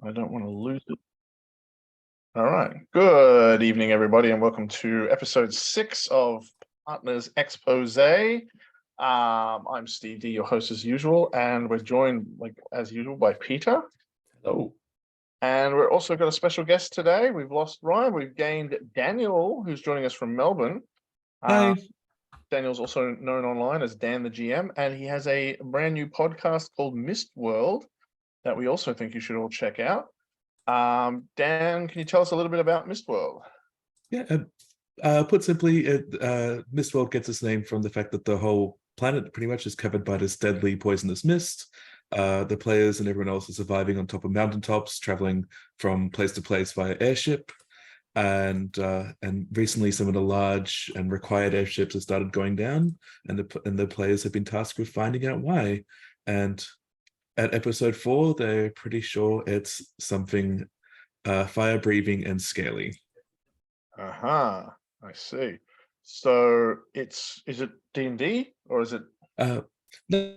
I don't want to lose it. All right. Good evening, everybody, and welcome to episode 6 of Partners Expose. I'm Steve D, your host as usual, and we're joined, as usual, by Peter. Hello. And we're also got a special guest today. We've lost Ryan. We've gained Daniel, who's joining us from Melbourne. Hi. Daniel's also known online as Dan the GM, and he has a brand new podcast called Mist World that we also think you should all check out. Dan, can you tell us a little bit about Mistworld? Yeah, put simply, Mistworld gets its name from the fact that the whole planet pretty much is covered by this deadly poisonous mist. The players and everyone else are surviving on top of mountaintops, traveling from place to place via airship. And recently some of the large and required airships have started going down, and the players have been tasked with finding out why. And at episode 4, they're pretty sure it's something fire-breathing and scaly. I see. So is it D&D or is it? No,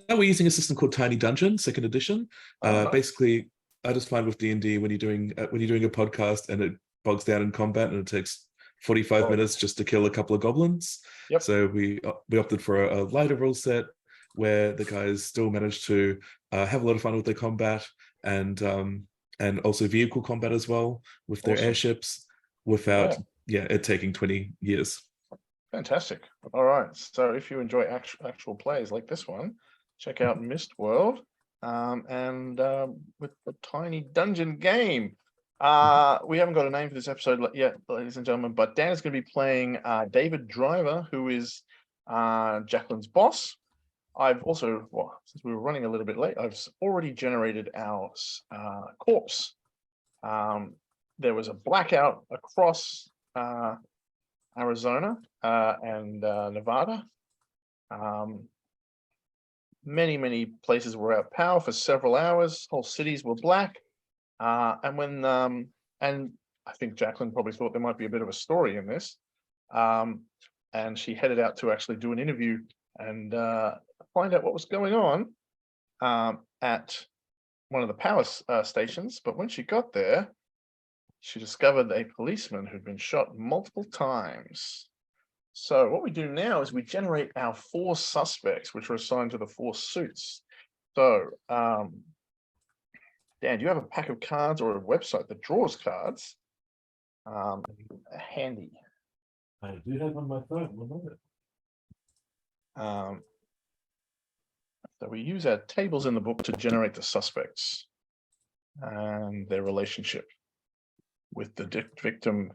we're using a system called Tiny Dungeon, 2nd edition. Nice. Basically, I just find with D&D when you're doing a podcast and it bogs down in combat and it takes 45 minutes just to kill a couple of goblins. Yep. So we opted for a lighter rule set where the guys still manage to have a lot of fun with their combat and also vehicle combat as well with their airships without it taking 20 years. Fantastic. All right. So if you enjoy actual plays like this one, check out Mistworld and with the Tiny Dungeon game. We haven't got a name for this episode yet, ladies and gentlemen, but Dan is going to be playing David Driver, who is Jacqueline's boss. I've also, since we were running a little bit late, I've already generated our corpse. There was a blackout across Arizona and Nevada. Many places were out of power for several hours. Whole cities were black. And I think Jacqueline probably thought there might be a bit of a story in this. And she headed out to actually do an interview and find out what was going on at one of the power stations. But when she got there, she discovered a policeman who'd been shot multiple times. So what we do now is we generate our 4 suspects, which are assigned to the 4 suits. So, Dan, do you have a pack of cards or a website that draws cards? Handy. I do have on my phone. One moment. So we use our tables in the book to generate the suspects and their relationship with the victim.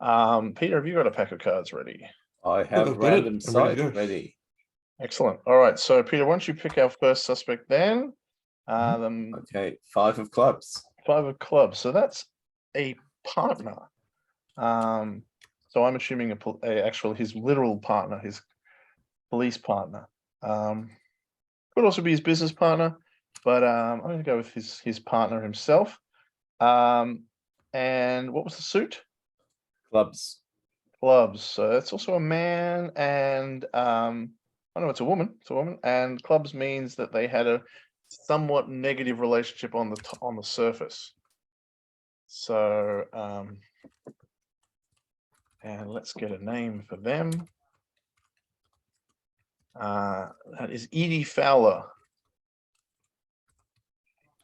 Peter, have you got a pack of cards ready? I have random sight ready. Excellent. All right. So Peter, why don't you pick our first suspect then? Okay, 5 of clubs. 5 of clubs. So that's a partner. So I'm assuming his literal partner, his police partner. Could also be his business partner, but I'm going to go with his partner himself. And what was the suit? Clubs. Clubs. So that's also a man, and I know it's a woman. It's a woman, and clubs means that they had a somewhat negative relationship on the surface. So, and let's get a name for them. That is Edie Fowler,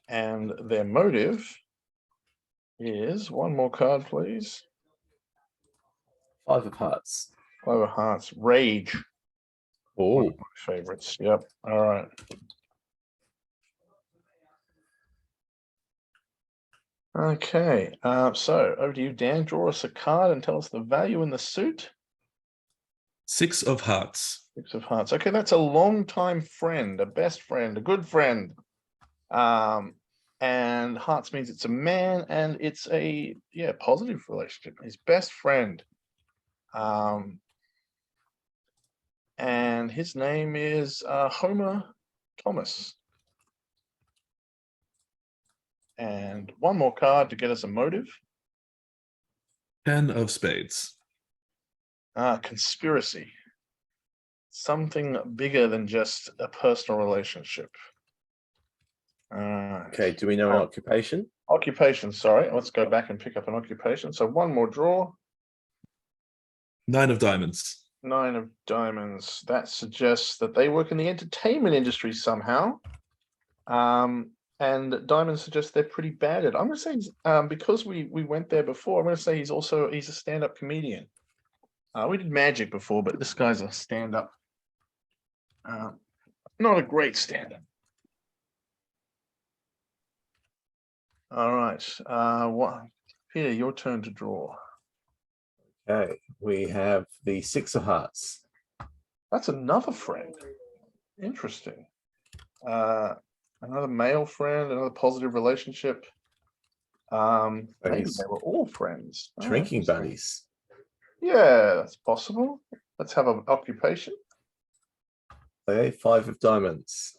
and their motive is one more card, please. 5 of hearts. 5 of hearts. Rage. Oh, one of my favorites. Yep. All right. Okay. So over to you, Dan. Draw us a card and tell us the value in the suit. 6 of hearts. 6 of hearts. Okay, that's a long-time friend, a best friend, a good friend. And hearts means it's a man, and it's a positive relationship. His best friend. And his name is Homer Thomas. And one more card to get us a motive. 10 of spades. Conspiracy. Something bigger than just a personal relationship. Okay, do we know an occupation? Occupation, sorry. Let's go back and pick up an occupation. So one more draw. 9 of diamonds. 9 of diamonds. That suggests that they work in the entertainment industry somehow. And diamonds suggest they're pretty bad at it. I'm gonna say because we went there before, I'm gonna say he's a stand-up comedian. We did magic before, but this guy's a stand-up. Not a great stand-up. All right. Peter, your turn to draw. Okay, we have the 6 of hearts. That's another friend. Interesting. Another male friend, another positive relationship. Maybe they were all friends. Drinking buddies. Yeah, that's possible. Let's have an occupation. Okay, 5 of diamonds.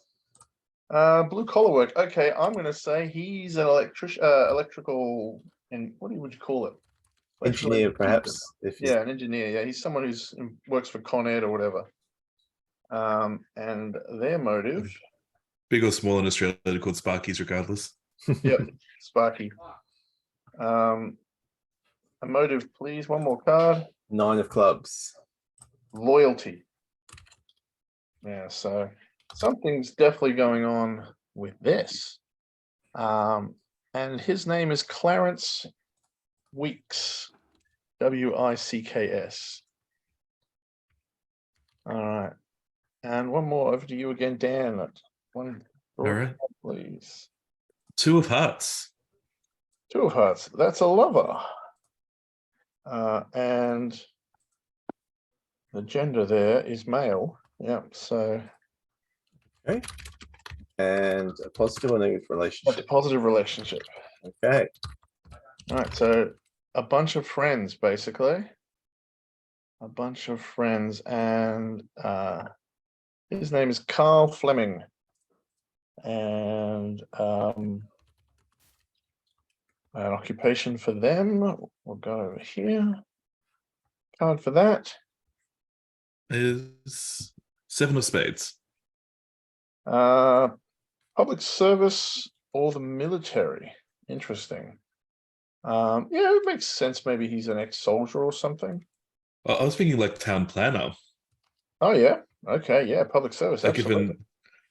Blue collar work. Okay, I'm gonna say he's an electrical, and what would you call it? Engineer, perhaps. Yeah, an engineer. Yeah, he's someone who's works for Con Ed or whatever. And their motive. Big or small in Australia, they're called Sparkies regardless. Yep, Sparky. A motive, please. One more card. 9 of clubs. Loyalty. Yeah, so something's definitely going on with this. And his name is Clarence Weeks. Wicks. All right. And one more over to you again, Dan. One, all right, please. 2 of hearts. 2 of hearts. That's a lover. And the gender there is male. Yeah. So. Okay. And a positive or negative relationship. That's a positive relationship. Okay. All right. So a bunch of friends, basically. A bunch of friends, and his name is Carl Fleming. And an occupation for them. We'll go over here. Card for that is 7 of spades. Public service or the military. Interesting. Yeah, it makes sense. Maybe he's an ex-soldier or something. I was thinking like town planner. Oh yeah. Okay. Yeah. Public service. Like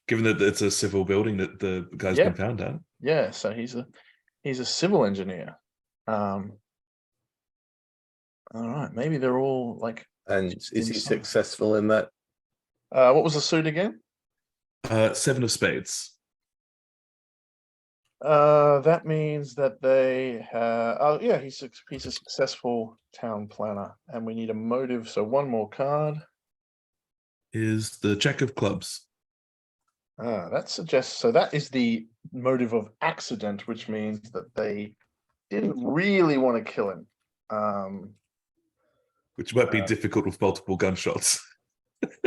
given that it's a civil building that the guy's been found at. Yeah. So he's a civil engineer. All right. Maybe they're all like. And is he successful in that? What was the suit again? 7 of spades. That means that they oh yeah, he's a successful town planner, and we need a motive. So one more card is the Jack of clubs. That suggests, so that is the motive of accident, which means that they didn't really want to kill him. Which might be difficult with multiple gunshots.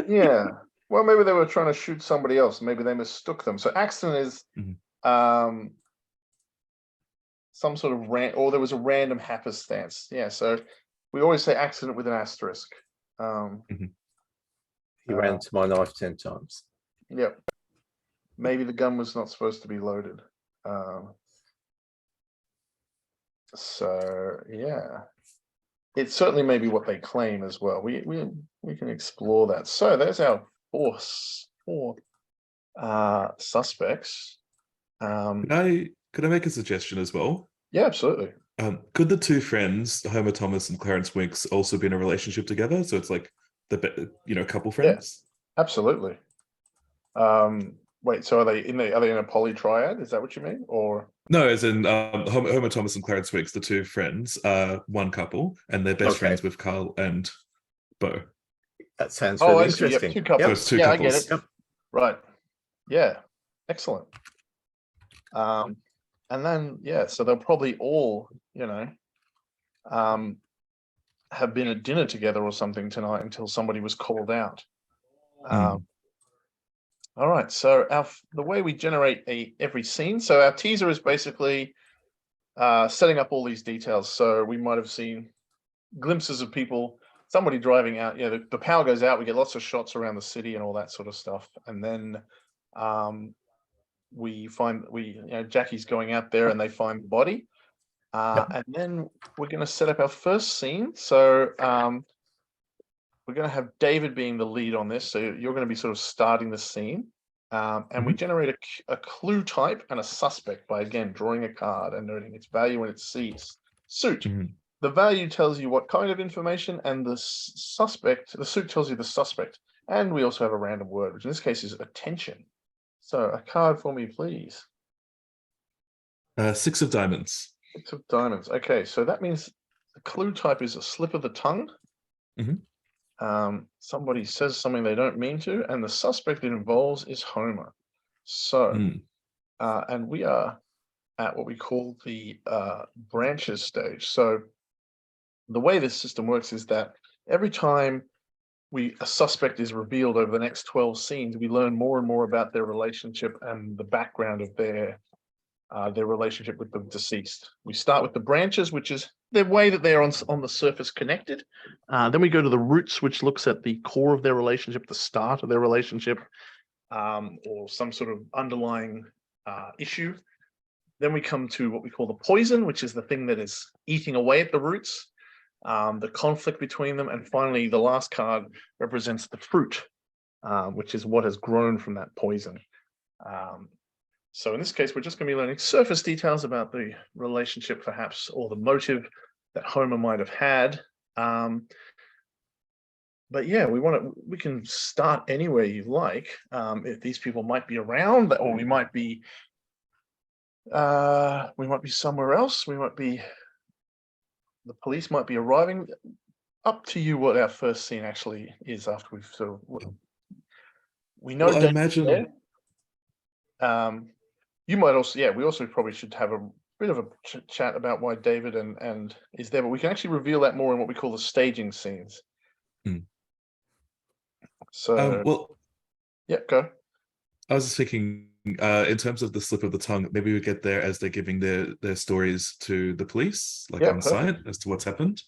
Yeah. Well, maybe they were trying to shoot somebody else. Maybe they mistook them. So accident is some sort of or there was a random happenstance. Yeah. So we always say accident with an asterisk. He ran to my knife 10 times. Yep. Maybe the gun was not supposed to be loaded. So yeah, it's certainly maybe what they claim as well. We can explore that. So there's our four suspects. Could I make a suggestion as well? Yeah, absolutely. Could the 2 friends, Homer Thomas and Clarence Weeks, also be in a relationship together? So it's like couple friends. Yeah, absolutely. Wait, so are they in a poly triad? Is that what you mean? Or no, as in Homer Thomas and Clarence Weeks, the 2 friends, one couple, and they're best friends with Carl and Bo. That sounds really interesting. Yep, 2 couples. Two couples. I get it. Yep. Right. Yeah. Excellent. And then so they'll probably all, have been at dinner together or something tonight until somebody was called out. All right, so the way we generate every scene, so our teaser is basically setting up all these details. So we might have seen glimpses of people, somebody driving out. The power goes out. We get lots of shots around the city and all that sort of stuff, and then Jackie's going out there and they find the body. And then we're going to set up our first scene. So we're going to have David being the lead on this. So you're going to be sort of starting the scene. And we generate a clue type and a suspect by, again, drawing a card and noting its value and its suit. The value tells you what kind of information, and the suit tells you the suspect. And we also have a random word, which in this case is attention. So a card for me, please. 6 of diamonds. 6 of diamonds. Okay, so that means the clue type is a slip of the tongue. Somebody says something they don't mean to, and the suspect it involves is Homer. So, and we are at what we call the branches stage. So the way this system works is that every time a suspect is revealed over the next 12 scenes, we learn more and more about their relationship and the background of their relationship with the deceased. We start with the branches, which is the way that they're on the surface connected. Then we go to the roots, which looks at the core of their relationship, the start of their relationship, or some sort of underlying issue. Then we come to what we call the poison, which is the thing that is eating away at the roots, the conflict between them. And finally, the last card represents the fruit, which is what has grown from that poison. So in this case, we're just going to be learning surface details about the relationship, perhaps, or the motive that Homer might have had. But yeah, we can start anywhere you like. If these people might be around, or we might be somewhere else. The police might be arriving. Up to you what our first scene actually is after we've sort of, we know. Well, I imagine. You might also, we also probably should have a bit of a chat about why David and is there, but we can actually reveal that more in what we call the staging scenes. So, go. I was just thinking, in terms of the slip of the tongue, maybe we get there as they're giving their stories to the police, like on site, as to what's happened.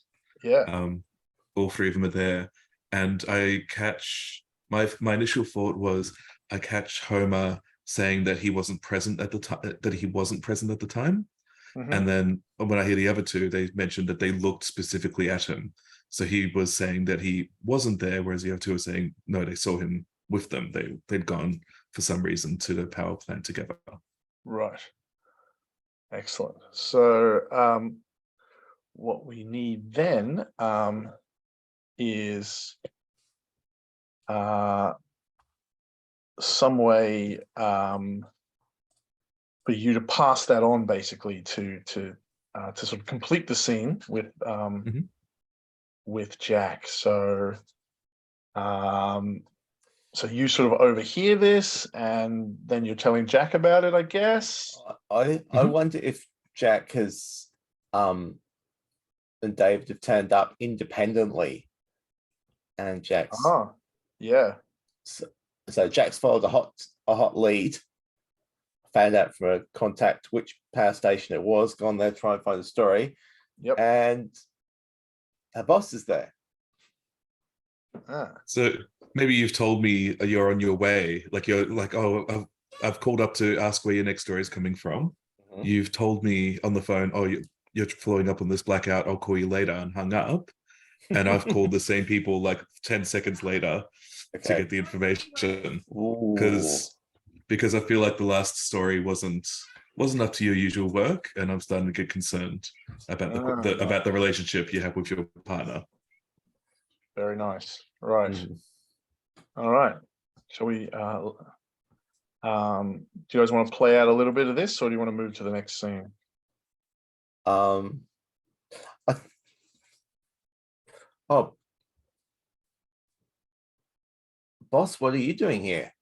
All 3 of them are there, and I catch my initial thought was I catch Homer saying that he wasn't present at the time, and then when I hear the other 2, they mentioned that they looked specifically at him. So he was saying that he wasn't there, whereas the other 2 were saying no, they saw him with them. They'd gone for some reason to the power plant together. Right. Excellent. So what we need then is some way for you to pass that on, basically, to sort of complete the scene with Jack. So so you sort of overhear this, and then you're telling Jack about it, I guess. I wonder if Jack has and David have turned up independently, and Jack's so Jack's followed a hot lead, found out from a contact which power station it was, gone there, try and find the story. And our boss is there. So maybe you've told me you're on your way, like you're like, oh, I've called up to ask where your next story is coming from. You've told me on the phone, oh, you're following up on this blackout, I'll call you later, and hung up. And I've called the same people like 10 seconds later to get the information, because I feel like the last story wasn't up to your usual work, and I'm starting to get concerned about the relationship you have with your partner. Very nice. Right. All right. Shall we? Do you guys want to play out a little bit of this, or do you want to move to the next scene? Boss, what are you doing here?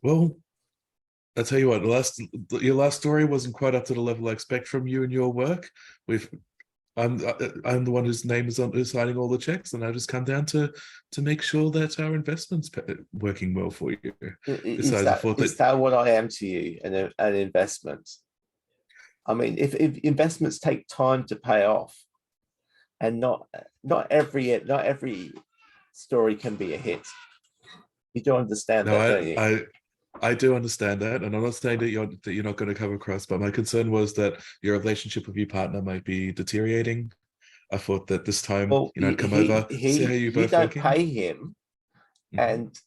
Well, I'll tell you what, your last story wasn't quite up to the level I expect from you and your work. I'm the one whose name is signing all the checks, and I just come down to make sure that our investment's working well for you. Is that what I am to you, an investment? I mean, if investments take time to pay off, and not every story can be a hit. You don't understand that, don't you? I do understand that, and I'm not saying that you're not going to come across, but my concern was that your relationship with your partner might be deteriorating. I thought that this time, Well, I'd come over, see how you you both don't working. pay him, Mhm. and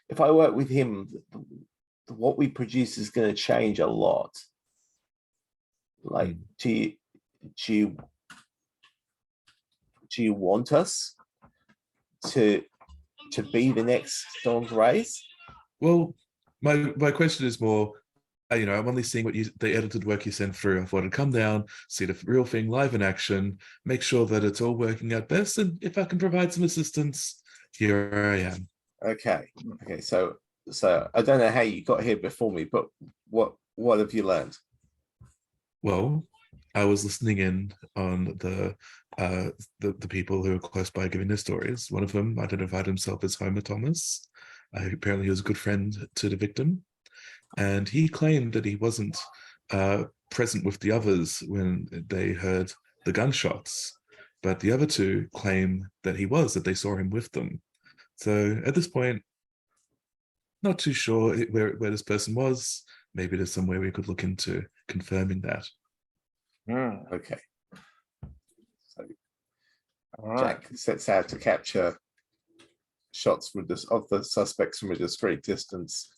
if I work with him, what we produce is going to change a lot. Like, Mm. do you want us to be the next Storm's Rays? Well, my question is more, I'm only seeing the edited work you sent through. I thought I'd come down, see the real thing live in action, make sure that it's all working out best, and if I can provide some assistance, here I am. Okay. So I don't know how you got here before me, but what have you learned? Well, I was listening in on the people who are close by giving their stories. One of them identified himself as Homer Thomas. Apparently, he was a good friend to the victim, and he claimed that he wasn't present with the others when they heard the gunshots, but the other two claim that he was, that they saw him with them. So at this point, not too sure where this person was. Maybe there's some way we could look into confirming that. Okay. So All right. Jack sets out to capture shots of the suspects from a discreet distance,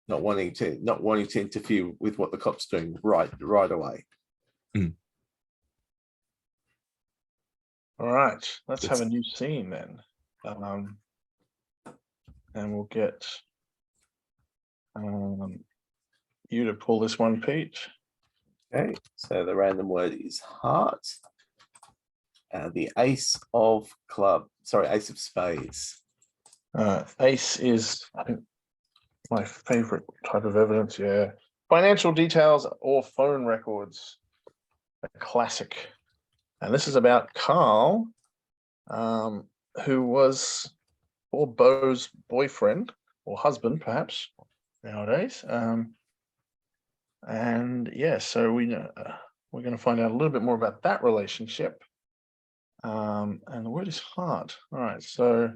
not wanting to interfere with what the cops doing right away. All right. Let's have a new scene then. And we'll get you to pull this one, Pete. Okay, so the random word is heart. The ace of spades. Ace is, I think, my favorite type of evidence. Yeah, financial details or phone records, a classic. And this is about Carl, who was poor Beau's boyfriend or husband, perhaps nowadays. And yeah, so we know we're going to find out a little bit more about that relationship. And the word is heart. All right, so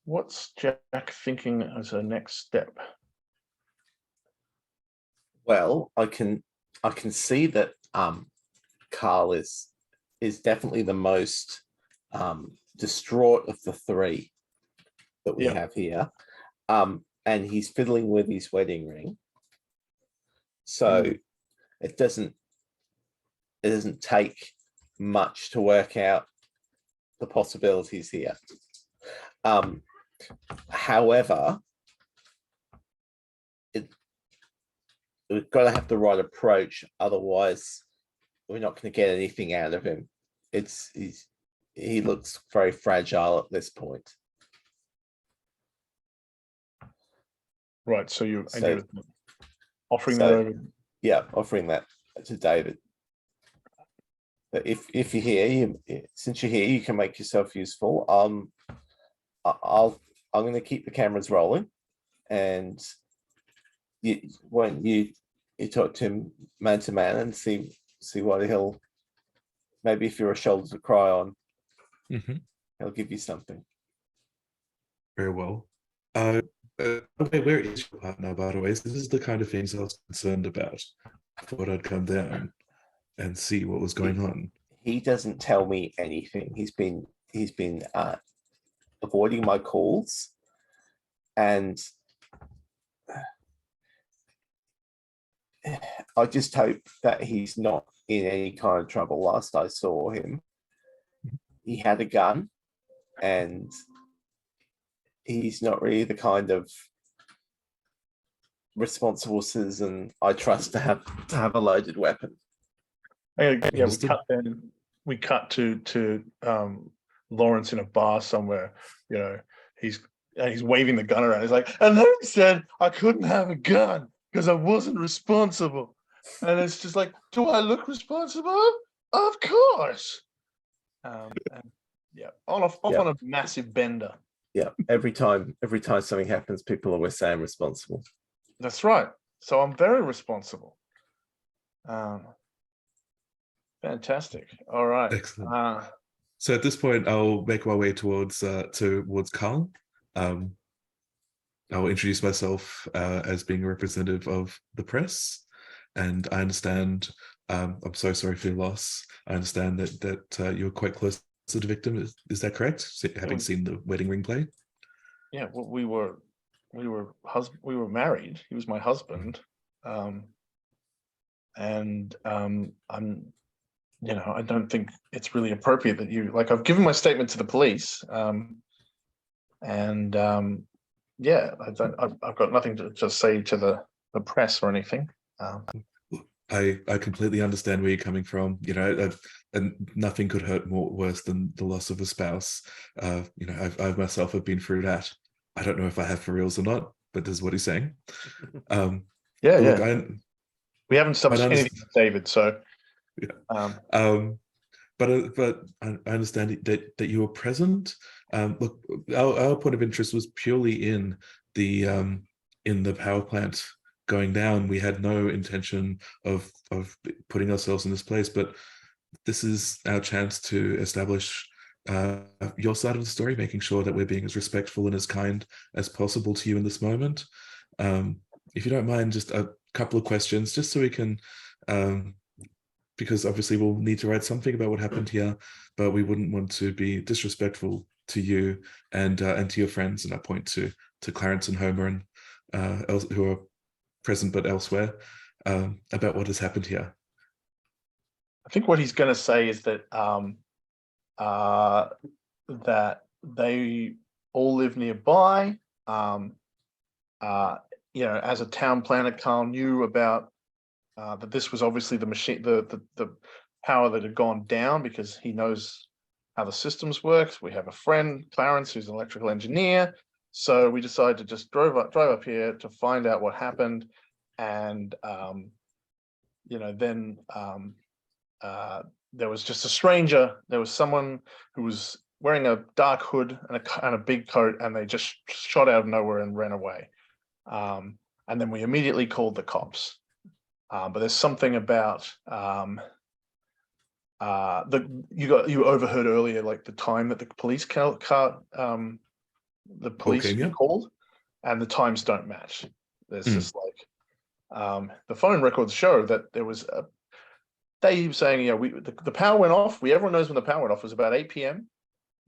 what's Jack thinking as a next step? Well, I can see that Carl is definitely the most distraught of the three that we have here. And he's fiddling with his wedding ring. So it doesn't take much to work out the possibilities here. However, we've got to have the right approach, otherwise we're not going to get anything out of him. He looks very fragile at this point. Right, so you offering that over. Yeah, offering that to David. But if you're here, since you're here, you can make yourself useful. I'm going to keep the cameras rolling, and when you talk to him man to man and see what he'll, maybe if you're a shoulder to cry on, he'll give you something. Very well. Okay, where is your partner, by the way? So this is the kind of things I was concerned about. I thought I'd come down and see what was going on. He doesn't tell me anything. He's been avoiding my calls, and I just hope that he's not in any kind of trouble. Last I saw him, he had a gun, and he's not really the kind of responsible citizen I trust to have a loaded weapon. Yeah, we cut to Lawrence in a bar somewhere. You know, he's waving the gun around. He's like, and then he said I couldn't have a gun because I wasn't responsible. And it's just like, do I look responsible? Of course. And yeah, off on a massive bender. Yeah, every time something happens, people always say I'm responsible. That's right. So I'm very responsible. Fantastic. All right. Excellent. So at this point, I'll make my way towards Carl. I'll introduce myself as being a representative of the press, and I understand. I'm so sorry for your loss. I understand that you're quite close to the victim. Is that correct? Having seen the wedding ring play. Yeah, well, we were married. He was my husband, and I'm. I don't think it's really appropriate that you like. I've given my statement to the police, and yeah, I've got nothing to just say to the press or anything. I completely understand where you're coming from. And nothing could hurt worse than the loss of a spouse. I've myself have been through that. I don't know if I have for reals or not, but this is what he's saying. Yeah, look, yeah. We haven't submitted anything to David, so. Yeah. But I understand that you were present. Look, our point of interest was purely in the power plant going down. We had no intention of putting ourselves in this place, but this is our chance to establish your side of the story, making sure that we're being as respectful and as kind as possible to you in this moment. If you don't mind, just a couple of questions, just so we can. Because obviously we'll need to write something about what happened here, but we wouldn't want to be disrespectful to you and to your friends. And I point to Clarence and Homer and who are present but elsewhere about what has happened here. I think what he's going to say is that that they all live nearby. As a town planner, Carl knew about. That this was obviously the machine, the power that had gone down, because he knows how the systems work. We have a friend, Clarence, who's an electrical engineer. So we decided to just drive up here to find out what happened. And, then there was just a stranger. There was someone who was wearing a dark hood and a big coat, and they just shot out of nowhere and ran away. And then we immediately called the cops. But there's something about you overheard earlier, like the time that the police called, and the times don't match. There's just like the phone records show that there was Dave saying, the power went off. Everyone knows when the power went off. It was about 8 p.m.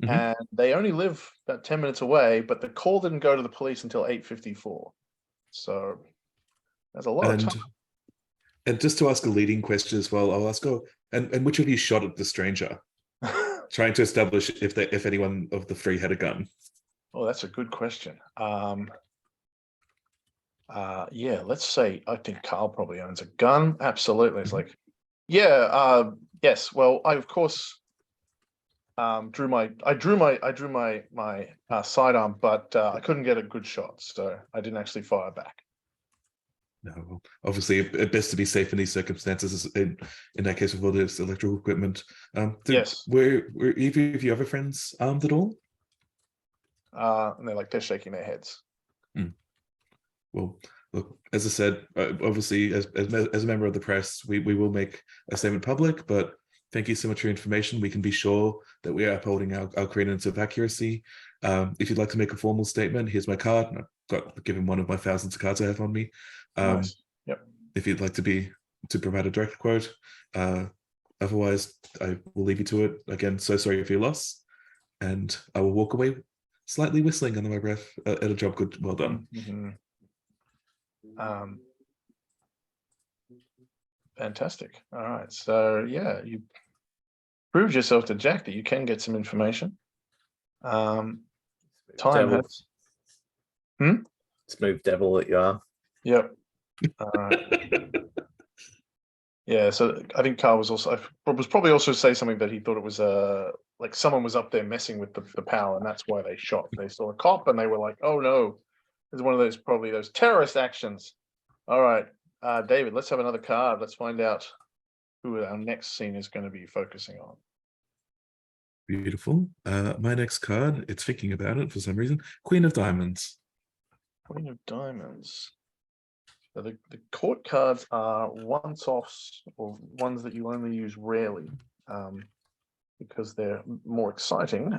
And they only live about 10 minutes away, but the call didn't go to the police until 8:54. So there's a lot of time. And just to ask a leading question as well, I'll ask, and which of you shot at the stranger? Trying to establish if anyone of the three had a gun. Oh, that's a good question. Let's say I think Carl probably owns a gun. Absolutely. It's like, yes. Well, I of course drew my sidearm, but I couldn't get a good shot, so I didn't actually fire back. No, obviously, it's best to be safe in these circumstances. In that case, with all this electrical equipment. Yes. Were either of your other friends armed at all? And they're shaking their heads. Well, look, as I said, obviously, as a member of the press, we will make a statement public. But thank you so much for your information. We can be sure that we are upholding our credence of accuracy. If you'd like to make a formal statement, here's my card. And I've got given one of my thousands of cards I have on me. Nice. Yep. If you'd like to provide a direct quote, otherwise I will leave you to it. Again, so sorry for your loss, and I will walk away slightly whistling under my breath at a job well done. Fantastic. All right. So you proved yourself to Jack that you can get some information. Time has. Smooth devil that you are. Yep. Yeah, so I think Carl was probably also say something that he thought it was like someone was up there messing with the power, and that's why they shot. They saw a cop and they were like, "Oh no, it's one of those terrorist actions." All right, David, let's have another card. Let's find out who our next scene is going to be focusing on. Beautiful. My next card, it's thinking about it for some reason. Queen of Diamonds. Queen of Diamonds. So the court cards are once-offs, or ones that you only use rarely. because they're more exciting.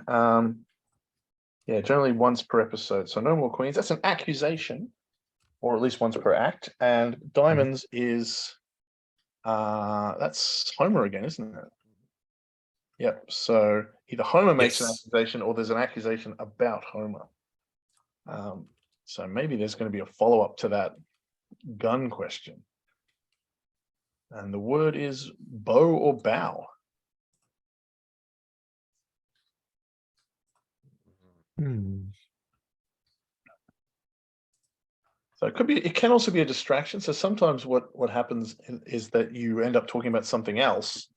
Yeah, generally once per episode. So no more queens. That's an accusation, or at least once per act. And diamonds is that's Homer again, isn't it? Yep. So either Homer makes an Yes. accusation, or there's an accusation about Homer. So maybe there's going to be a follow-up to that gun question. And the word is bow or bow. Hmm. So it can also be a distraction. So sometimes what happens is that you end up talking about something else,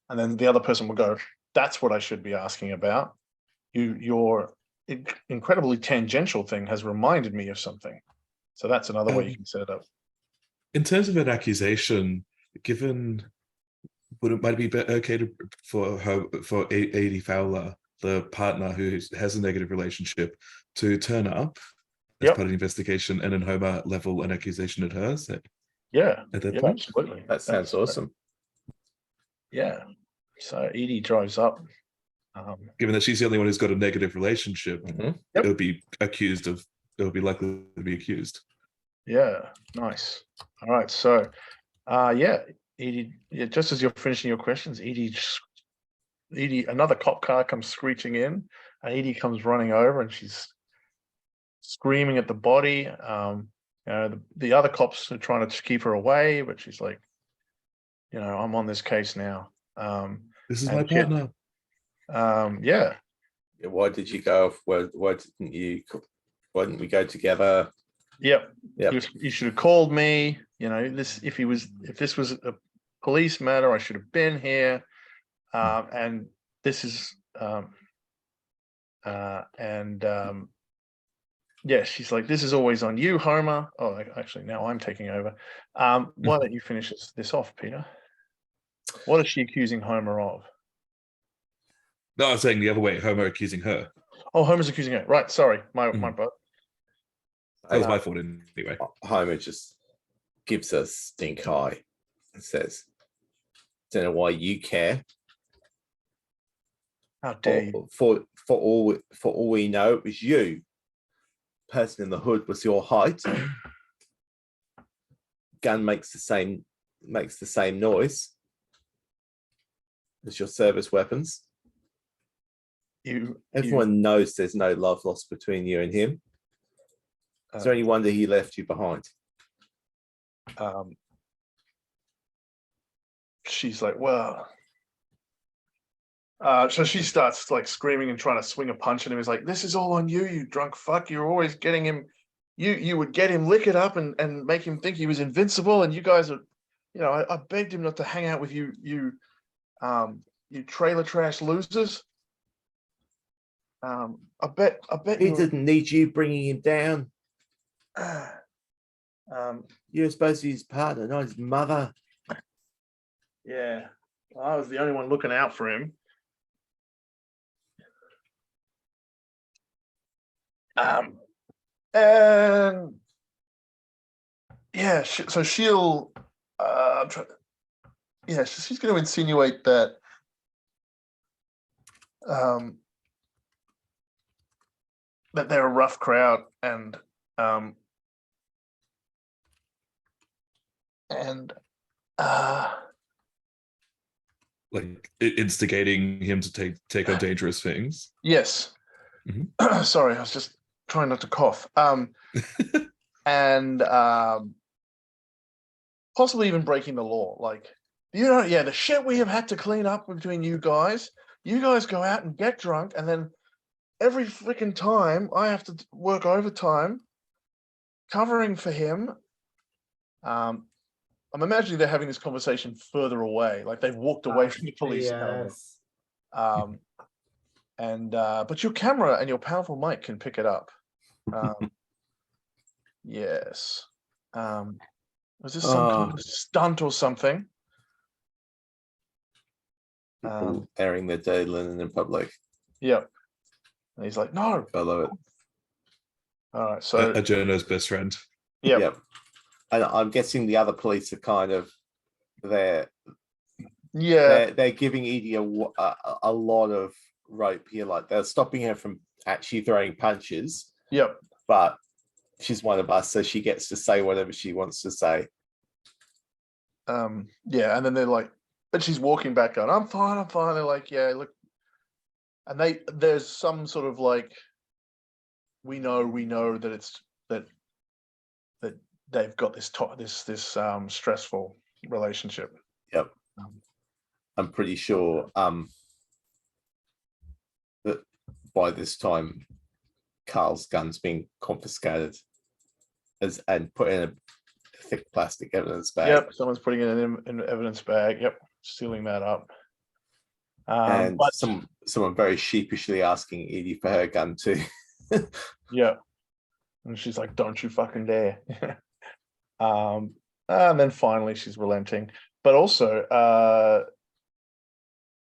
and then the other person will go, "That's what I should be asking about." Your incredibly tangential thing has reminded me of something. So that's another way you can set it up. In terms of an accusation, given might it be okay for Edie Fowler, the partner who has a negative relationship, to turn up as Yep. part of the investigation, and then Homer level an accusation at her? Yeah. At that Yeah, point, absolutely. That sounds awesome. Yeah. So Edie drives up. Given that she's the only one who's got a negative relationship, Mhm. Yep. it'll be likely to be accused. Yeah, nice. All right, so yeah, Edie, just as you're finishing your questions, Edie, another cop car comes screeching in, and Edie comes running over, and she's screaming at the body. The other cops are trying to keep her away, but she's like, I'm on this case now. This is and my partner. Yeah. Why did you go off? Why didn't we go together? Yep. Yep. You should have called me. If this was a police matter, I should have been here. And this is yeah, she's like, this is always on you, Homer. Oh, actually, now I'm taking over. Why don't you finish this off, Peter? What is she accusing Homer of? No, I'm saying the other way. Homer accusing her. Oh, Homer's accusing her. Right. Sorry, my bad. That was my fault anyway. Homer just gives us stink eye and says, "Don't know why you care. How dare you?" For all we know, it was you. Person in the hood was your height. Gun makes the same noise as your service weapons. Everyone knows there's no love lost between you and him. Is there any wonder he left you behind? She's like, well, so she starts like screaming and trying to swing a punch at him. He's like, this is all on you, you drunk fuck. You're always getting him. You would get him, lick it up, and make him think he was invincible. And you guys are, I begged him not to hang out with you trailer trash losers. I bet He didn't need you bringing him down. You're supposed to be his partner, not his mother. Yeah, I was the only one looking out for him. And yeah, so she'll she's going to insinuate that that they're a rough crowd, and like instigating him to take on dangerous things. Yes. Mm-hmm. Sorry, I was just trying not to cough. And possibly even breaking the law. Like, the shit we have had to clean up between you guys. You guys go out and get drunk, and then every freaking time I have to work overtime covering for him. I'm imagining they're having this conversation further away, like they've walked away from the police. Yes. But your camera and your powerful mic can pick it up. Yes. Was this some kind of stunt or something? People airing their dirty linen in public. Yep. And he's like, no. I love it. All right. So a journo's best friend. Yep. And I'm guessing the other police are kind of they're Yeah, they're giving Edie a lot of rope here. Like they're stopping her from actually throwing punches, yep. but she's one of us, so she gets to say whatever she wants to say. Yeah, and then they're like, but she's walking back on, I'm fine, I'm fine. They're like, yeah, look, and there's some sort of like, we know that it's that they've got this stressful relationship. Yep. Um, I'm pretty sure that by this time Carl's gun's been confiscated and put in a thick plastic evidence bag. Yep, someone's putting it in an evidence bag. Yep, sealing that up. And But someone very sheepishly asking Edie for her gun too. yeah, and she's like, "Don't you fucking dare!" And then finally she's relenting, but also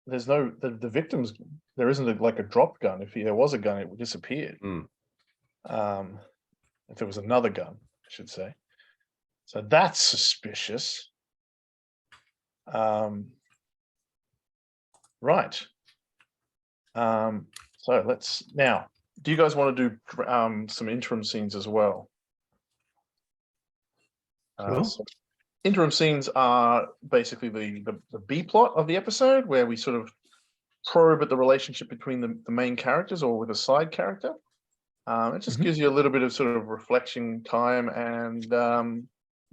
there's no the victims. There isn't like a drop gun. If there was a gun, it would disappeared. If there was another gun, I should say. So that's suspicious. Right. So let's now. Do you guys want to do some interim scenes as well? Sure. So interim scenes are basically the B plot of the episode, where we sort of probe at the relationship between the main characters or with a side character. It just gives you a little bit of sort of reflection time and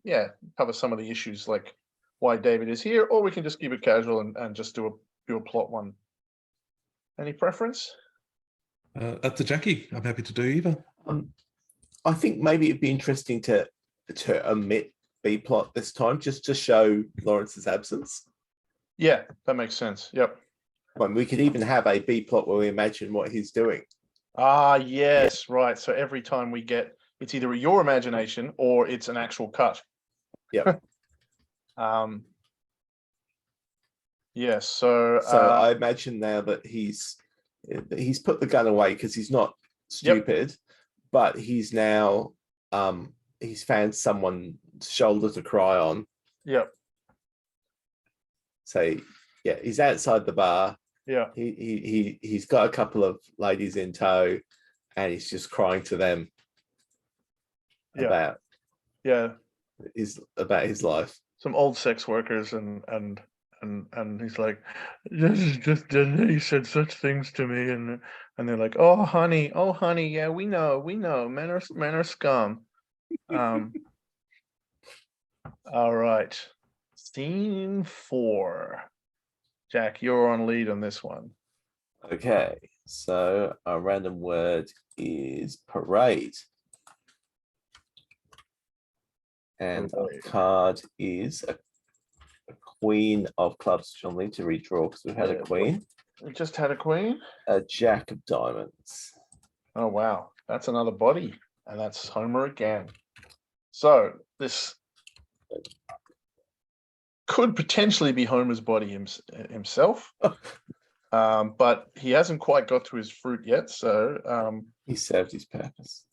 yeah, cover some of the issues like why David is here, or we can just keep it casual and just do a plot one. Any preference? Up to Jackie. I'm happy to do either. I think maybe it'd be interesting to omit B plot this time, just to show Lawrence's absence. Yeah, that makes sense. Yep. We could even have a B plot where we imagine what he's doing. Ah, yes, right. So every time we get, it's either your imagination or it's an actual cut. Yep. Yes. So I imagine now that he's put the gun away because he's not stupid, but he's now he's found someone's shoulder to cry on. Yep. So yeah, he's outside the bar. Yeah. He's got a couple of ladies in tow, and he's just crying to them about his life. Some old sex workers and he's like, this is just he said such things to me, and they're like, oh honey, yeah, we know, men are scum. All right, scene 4. Jack, you're on lead on this one. Okay, so our random word is parade. And our card is a queen of clubs, which I'll need to redraw because we've had a queen. We just had a queen. A jack of diamonds. Oh, wow. That's another body. And that's Homer again. So this could potentially be Homer's body himself. But he hasn't quite got to his fruit yet. So he served his purpose.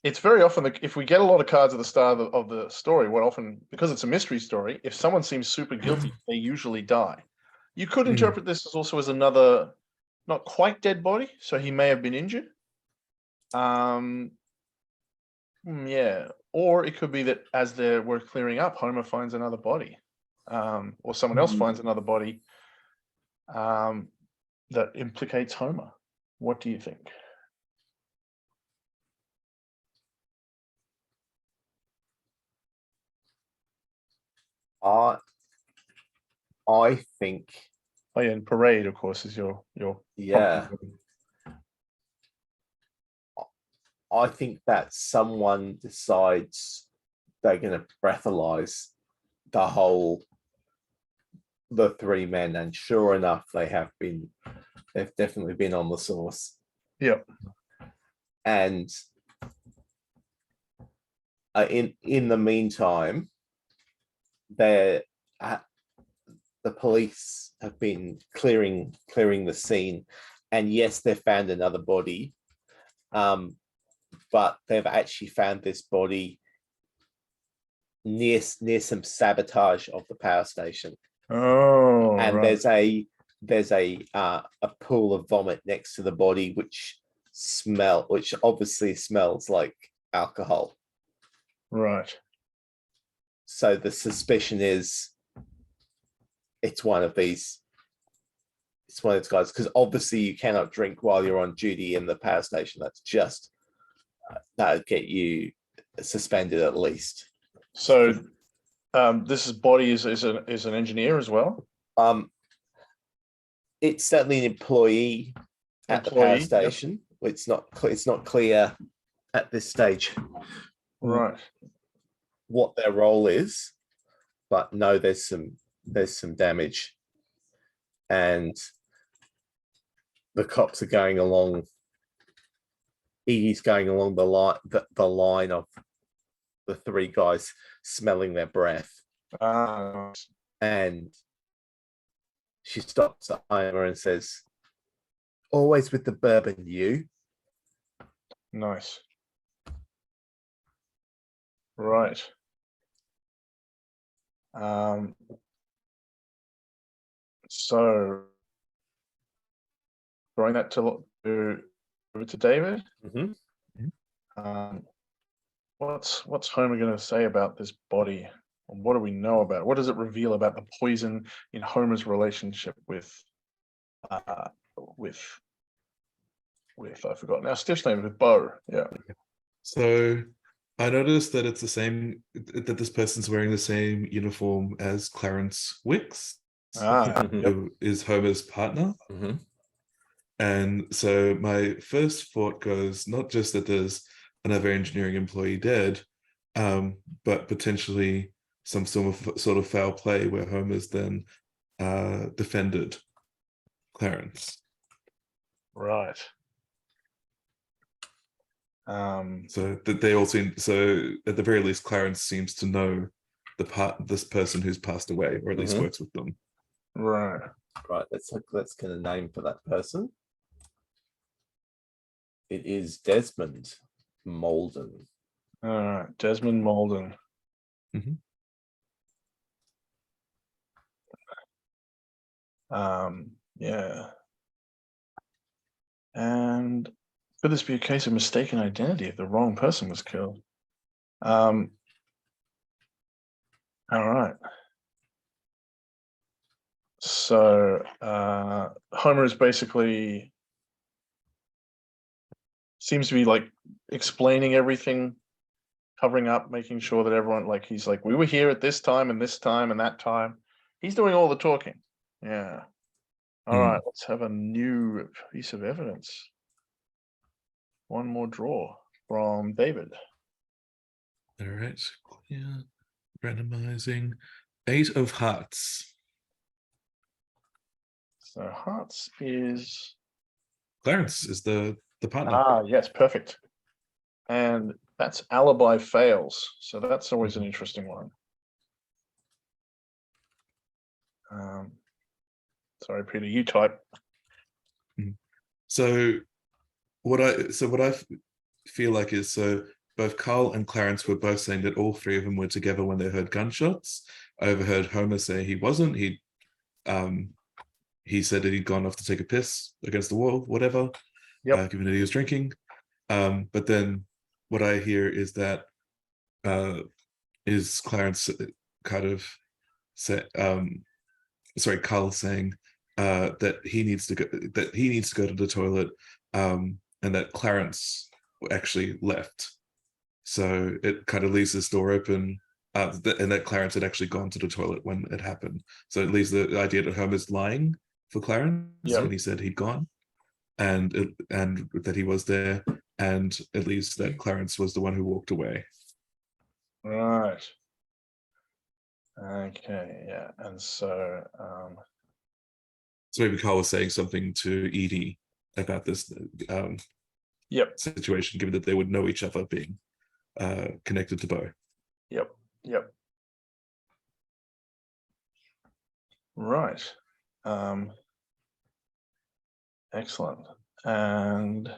It's very often if we get a lot of cards at the start of the story, what often, because it's a mystery story, if someone seems super guilty, they usually die. You could interpret this as also as another not quite dead body, so he may have been injured. Yeah, or it could be that as we're clearing up, Homer finds another body, or someone else finds another body that implicates Homer. What do you think? I think. Oh yeah, and parade, of course, is your yeah. I think that someone decides they're going to breathalyze the 3 men, and sure enough, they've definitely been on the source. Yep. And in the meantime, the police have been clearing the scene, and yes, they've found another body, but they've actually found this body near some sabotage of the power station. Oh, And right. there's a pool of vomit next to the body, which obviously smells like alcohol. Right. So the suspicion is it's one of these guys, because obviously you cannot drink while you're on duty in the power station. That's just that would get you suspended at least. So this body is an engineer as well. It's certainly an employee at the power Employee, yep. station. It's not clear at this stage Right. what their role is, but no, there's some damage, and the cops are going along. Edie's going along the line of the three guys smelling their breath, and she stops at Homer and says, "Always with the bourbon, you." Nice. Right. So throwing that over to David. What's Homer going to say about this body? What do we know about it? What does it reveal about the poison in Homer's relationship with I forgot now. Stiff's name, with Bo. Yeah. So I noticed that it's the same, that this person's wearing the same uniform as Clarence Wicks, Yep. who is Homer's partner. And so my first thought goes, not just that there's another engineering employee dead, but potentially some sort of foul play where Homer's then defended Clarence. Right. So that they all seem, so at the very least, Clarence seems to know this person who's passed away, or at least works with them. Right. Right. Let's get a name for that person. It is Desmond Malden. All right, Desmond Malden. Yeah. And could this be a case of mistaken identity if the wrong person was killed? All right. So Homer is basically seems to be like explaining everything, covering up, making sure that everyone, like, he's like, we were here at this time and this time and that time. He's doing all the talking. Yeah. All right, let's have a new piece of evidence. One more draw from David. All right, clear, randomizing. 8 of hearts. So hearts is Clarence is the partner. Ah, yes, perfect. And that's alibi fails. So that's always an interesting one. Sorry, Peter, you type. So what I feel like is, so both Carl and Clarence were both saying that all three of them were together when they heard gunshots. I overheard Homer say he wasn't. He said that he'd gone off to take a piss against the wall, whatever, given that he was drinking. But then what I hear is that is Clarence kind of Carl saying that he needs to go to the toilet, and that Clarence actually left. So it kind of leaves this door open, and that Clarence had actually gone to the toilet when it happened. So it leaves the idea that Homer's lying for Clarence when he said he'd gone, and that he was there, and it leaves that Clarence was the one who walked away. Right. Okay, yeah. And so so maybe Carl was saying something to Edie about this situation, given that they would know each other, being connected to Bo. Yep. Right. Excellent. And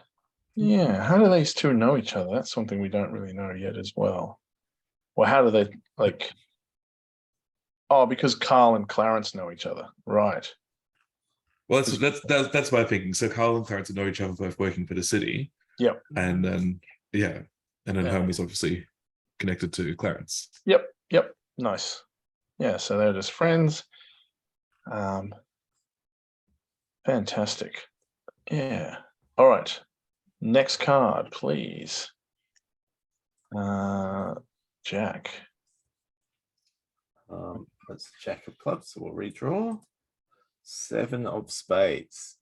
yeah, how do these two know each other? That's something we don't really know yet as well. Well, how do they like? Oh, because Carl and Clarence know each other, right? Well, that's my thinking. So Carl and Clarence know each other, both working for the city, Yep. and then and then Yeah. Holmes obviously connected to Clarence. Yep. Nice. Yeah, so they're just friends. Fantastic. Yeah. All right. Next card, please. Jack. That's Jack of Clubs, so we'll redraw. 7 of Spades.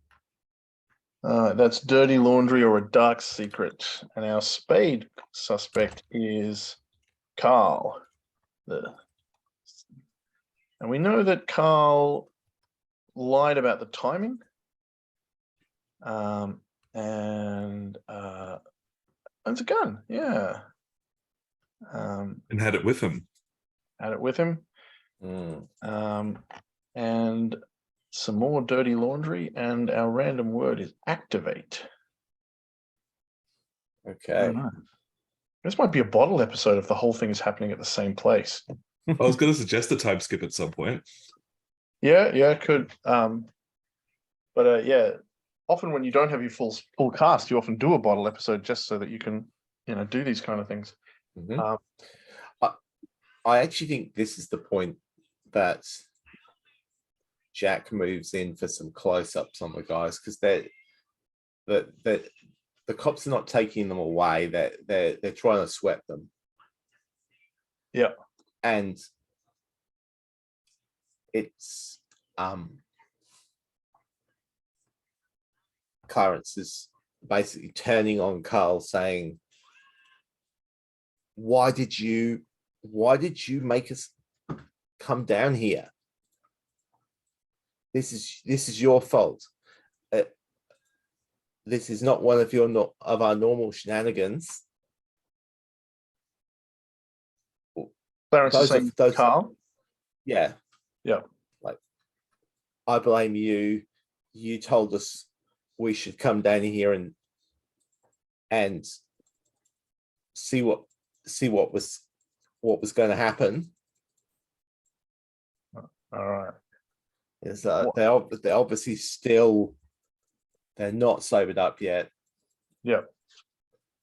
That's dirty laundry or a dark secret. And our spade suspect is Carl. And we know that Carl lied about the timing. And it's a gun, yeah. And had it with him. Had it with him. And some more dirty laundry, and our random word is activate. Okay. This might be a bottle episode if the whole thing is happening at the same place. I was going to suggest a time skip at some point. Yeah, it could. But yeah, often when you don't have your full cast, you often do a bottle episode just so that you can, do these kind of things. I actually think this is the point that Jack moves in for some close-ups on the guys, because the cops are not taking them away. They're trying to sweat them. Yeah. And it's Clarence is basically turning on Carl, saying, why did you make us come down here? This is your fault. This is not one of our normal shenanigans. Clarence is saying Carl? Yeah. Like, I blame you. You told us we should come down here and see what was going to happen. All right. Is they're obviously still, they're not sobered up yet. Yeah.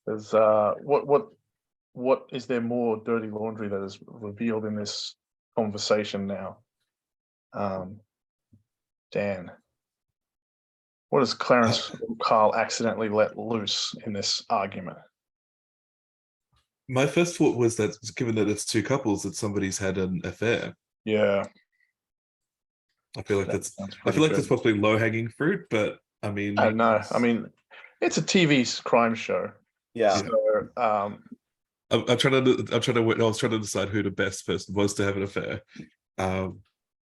There's what is there more dirty laundry that is revealed in this conversation now? Dan, what does Clarence Carl accidentally let loose in this argument? My first thought was that, given that it's two couples, that somebody's had an affair. Yeah. I feel like that's possibly low-hanging fruit, but I mean, I know. I mean, it's a TV crime show. Yeah. So, I was trying to decide who the best person was to have an affair.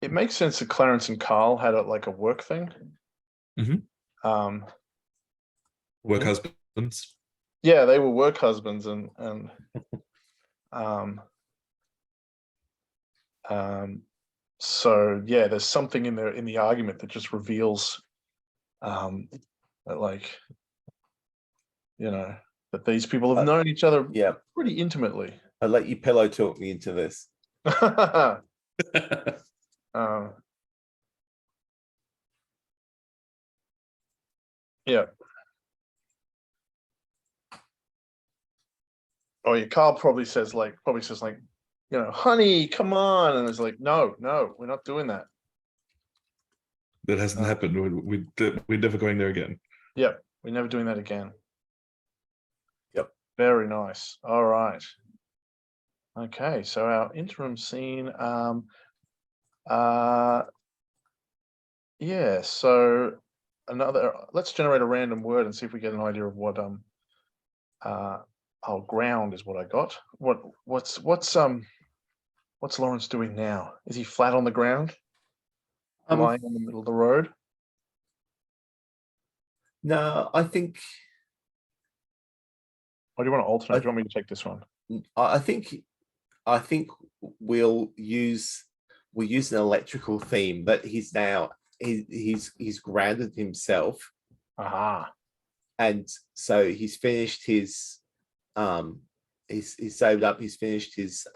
It makes sense that Clarence and Carl had a work thing. Work husbands. Yeah, they were work husbands, and so yeah, there's something in there in the argument that just reveals that that these people have known each other pretty intimately. I'll let you pillow talk me into this. Yeah. Oh yeah, Carl probably says honey, come on, and it's like, no, we're not doing that. That hasn't happened. We're never going there again. Yep, we're never doing that again. Yep. Very nice. All right. Okay, so our interim scene. Yeah. So let's generate a random word and see if we get an idea of what ground is what I got. What's Lawrence doing now? Is he flat on the ground? Lying in the middle of the road? No, I think. Or do you want to alternate? Do you want me to take this one? I think we'll use an electrical theme, but he's grounded he's saved up. He's finished his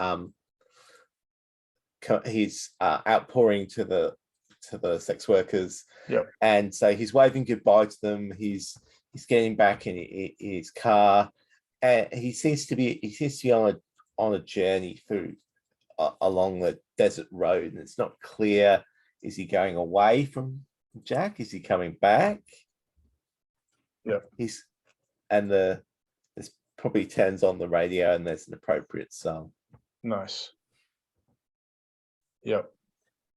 outpouring to the sex workers. Yep. And so he's waving goodbye to them. He's getting back in his car, and he seems to be on a journey through along the desert road, and it's not clear. Is he going away from Jack? Is he coming back? Yeah. There's probably turns on the radio, and there's an appropriate song. Nice. Yep.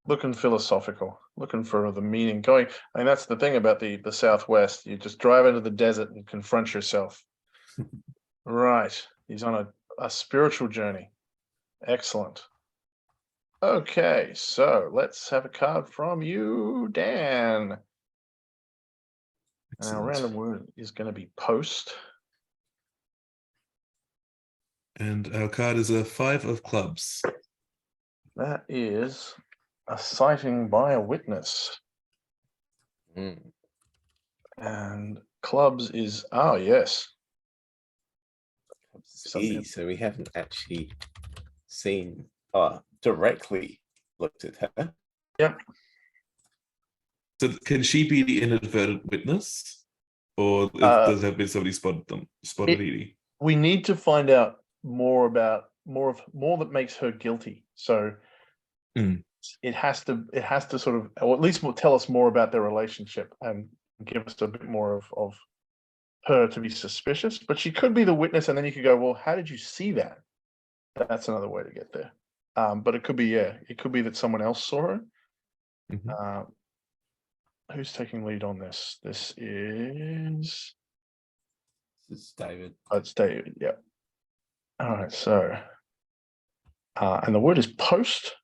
Looking philosophical, looking for the meaning. I mean, that's the thing about the Southwest. You just drive into the desert and confront yourself. Right. He's on a spiritual journey. Excellent. Okay, so let's have a card from you, Dan. And our Excellent. random word is going to be post. And our card is a 5 of clubs. That is a sighting by a witness. And clubs is, oh, yes. See, so we haven't actually seen directly looked at her. Yep. So can she be the inadvertent witness? Or does there have been somebody spotted Edie? We need to find out more about more that makes her guilty. So it has to sort of, or at least tell us more about their relationship and give us a bit more of her to be suspicious. But she could be the witness, and then you could go, well, how did you see that? That's another way to get there. But it could be, it could be that someone else saw her. Mm-hmm. Who's taking lead on this? This is David. It's David, yeah. All right, so and the word is post.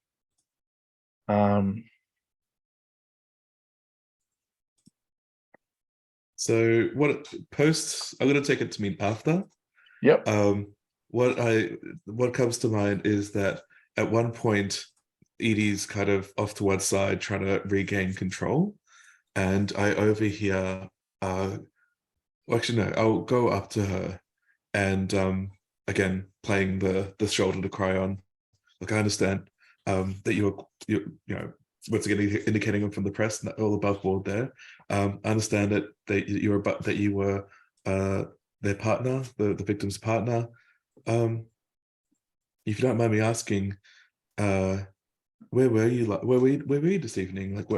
So what posts? I'm going to take it to mean after. Yep. What comes to mind is that at one point, Edie's kind of off to one side trying to regain control, and I overhear. Actually, no, I'll go up to her, and again playing the shoulder to cry on. Look, I understand that you're once again indicating from the press all above board there. I understand that you were their partner, the victim's partner. If you don't mind me asking, where were you? Where were you this evening? Like,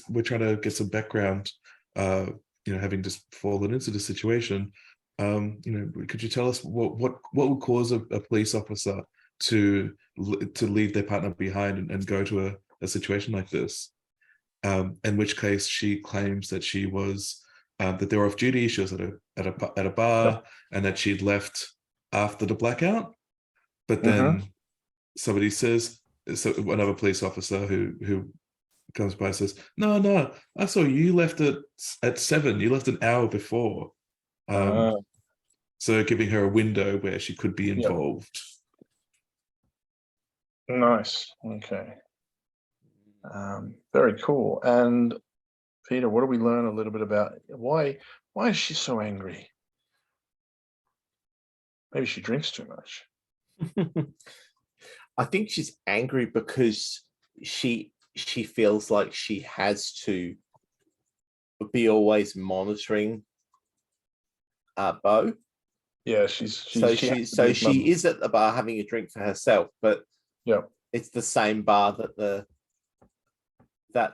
we're trying to get some background. Having just fallen into the situation. Could you tell us what would cause a police officer to leave their partner behind and go to a situation like this? In which case, she claims that she was that they were off duty. She was at a bar, and that she'd left after the blackout. But then somebody says, so another police officer who comes by and says, no, I saw you left at 7. You left an hour before. So giving her a window where she could be involved. Nice. Okay. Very cool. And Peter, what do we learn a little bit about why is she so angry? Maybe she drinks too much. I think she's angry because she feels like she has to be always monitoring Beau. Yeah, she is at the bar having a drink for herself, but it's the same bar that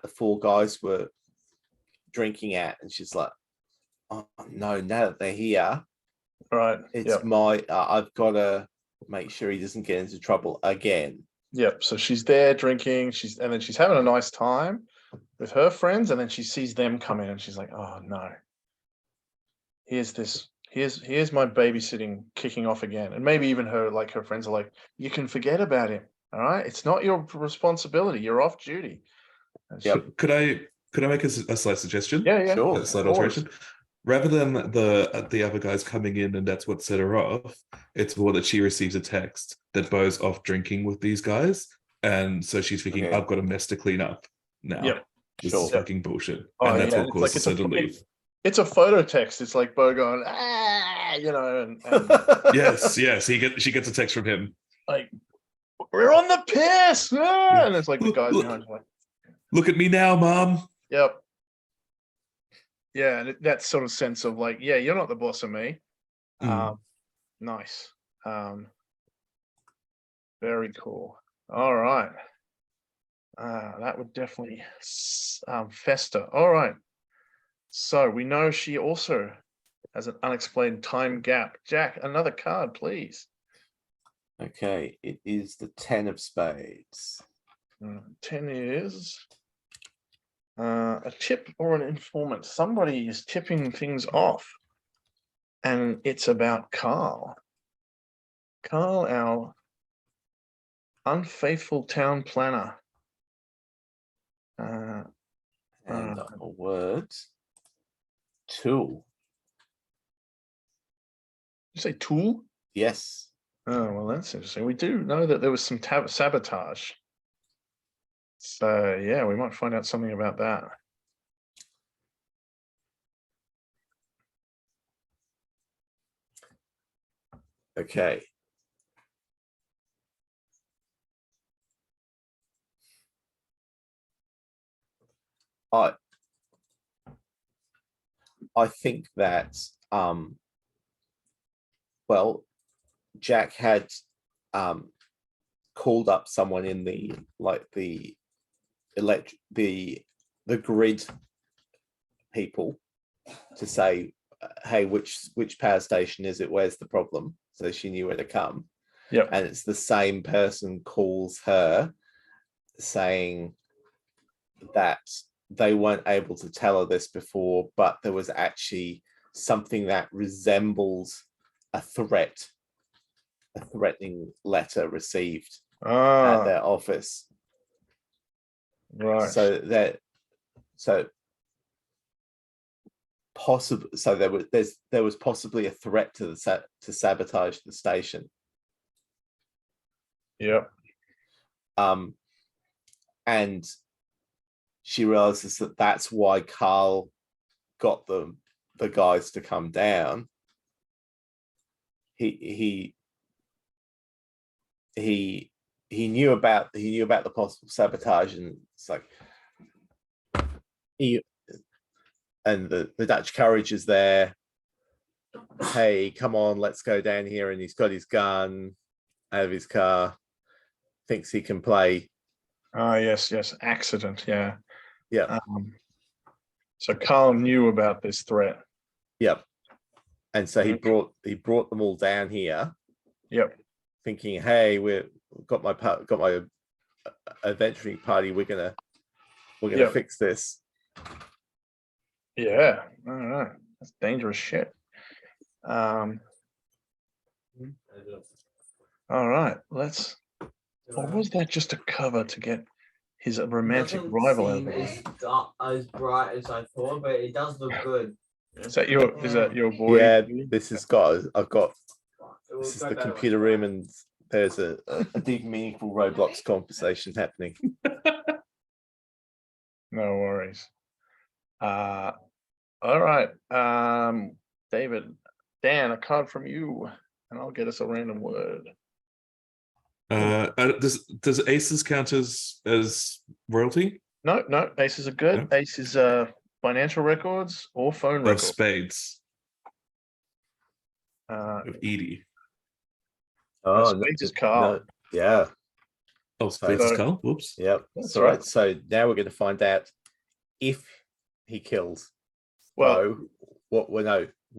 the 4 guys were drinking at, and she's like, oh no, now that they're here, right, it's I've got to make sure he doesn't get into trouble again. Yep. So she's there drinking. And then she's having a nice time with her friends, and then she sees them come in, and she's like, "Oh no! Here's my babysitting kicking off again." And maybe even her friends are like, "You can forget about him. All right, it's not your responsibility. You're off duty." Could I make a slight suggestion? Yeah, sure. A slight alteration. Rather than the other guys coming in and that's what set her off, it's more that she receives a text that Beau's off drinking with these guys, and so she's thinking, I've got a mess to clean up now. Yeah, This is fucking bullshit. Oh, and that's what causes her to leave. It's a photo text. It's like Bo going, and Yes, she gets a text from him. like, we're on the piss, and it's like the guys Look. behind, like, Look at me now, Mom. yep, yeah, and that sort of sense of like, yeah, you're not the boss of me. Nice, very cool. All right, that would definitely fester. All right, so we know she also has an unexplained time gap. Jack, another card, please. Okay, it is the 10 of spades. 10 is a tip or an informant. Somebody is tipping things off, and it's about Carl. Carl, our unfaithful town planner. And a word. Tool. You say tool? Yes. Oh, well, that's interesting. We do know that there was some sabotage. So, yeah, we might find out something about that. Okay. I think that well, Jack had called up someone in the grid people to say, hey, which power station is it? Where's the problem? So she knew where to come. Yep. And it's the same person calls her saying that they weren't able to tell her this before, but there was actually something that resembles a threatening letter received at their office. Right. So there was possibly a threat to sabotage the station. Yep. And she realizes that that's why Carl got the guys to come down. He knew about the possible sabotage, and it's like and the Dutch courage is there. Hey, come on, let's go down here. And he's got his gun out of his car, thinks he can play. Yes, accident, yeah. Yeah. So Carl knew about this threat. Yep. And so he brought them all down here. Yep. Thinking, hey, we've got my adventuring party. We're gonna fix this. Yeah. All right. That's dangerous shit. All right. Or was that just a cover to get his romantic rival out as bright as I thought, but it does look good. Is that your boy? Yeah, this is the computer room, and there's a deep, meaningful Roblox conversation happening. No worries. All right. Dan, a card from you, and I'll get us a random word. Does aces count as royalty? No, aces are good. No? Aces are financial records or phone records. Spades. Of Edie. Oh, spades is Carl. No, yeah. Oh, spades is Carl. Whoops. Yep. That's all right. So now we're going to find out if he kills. Well,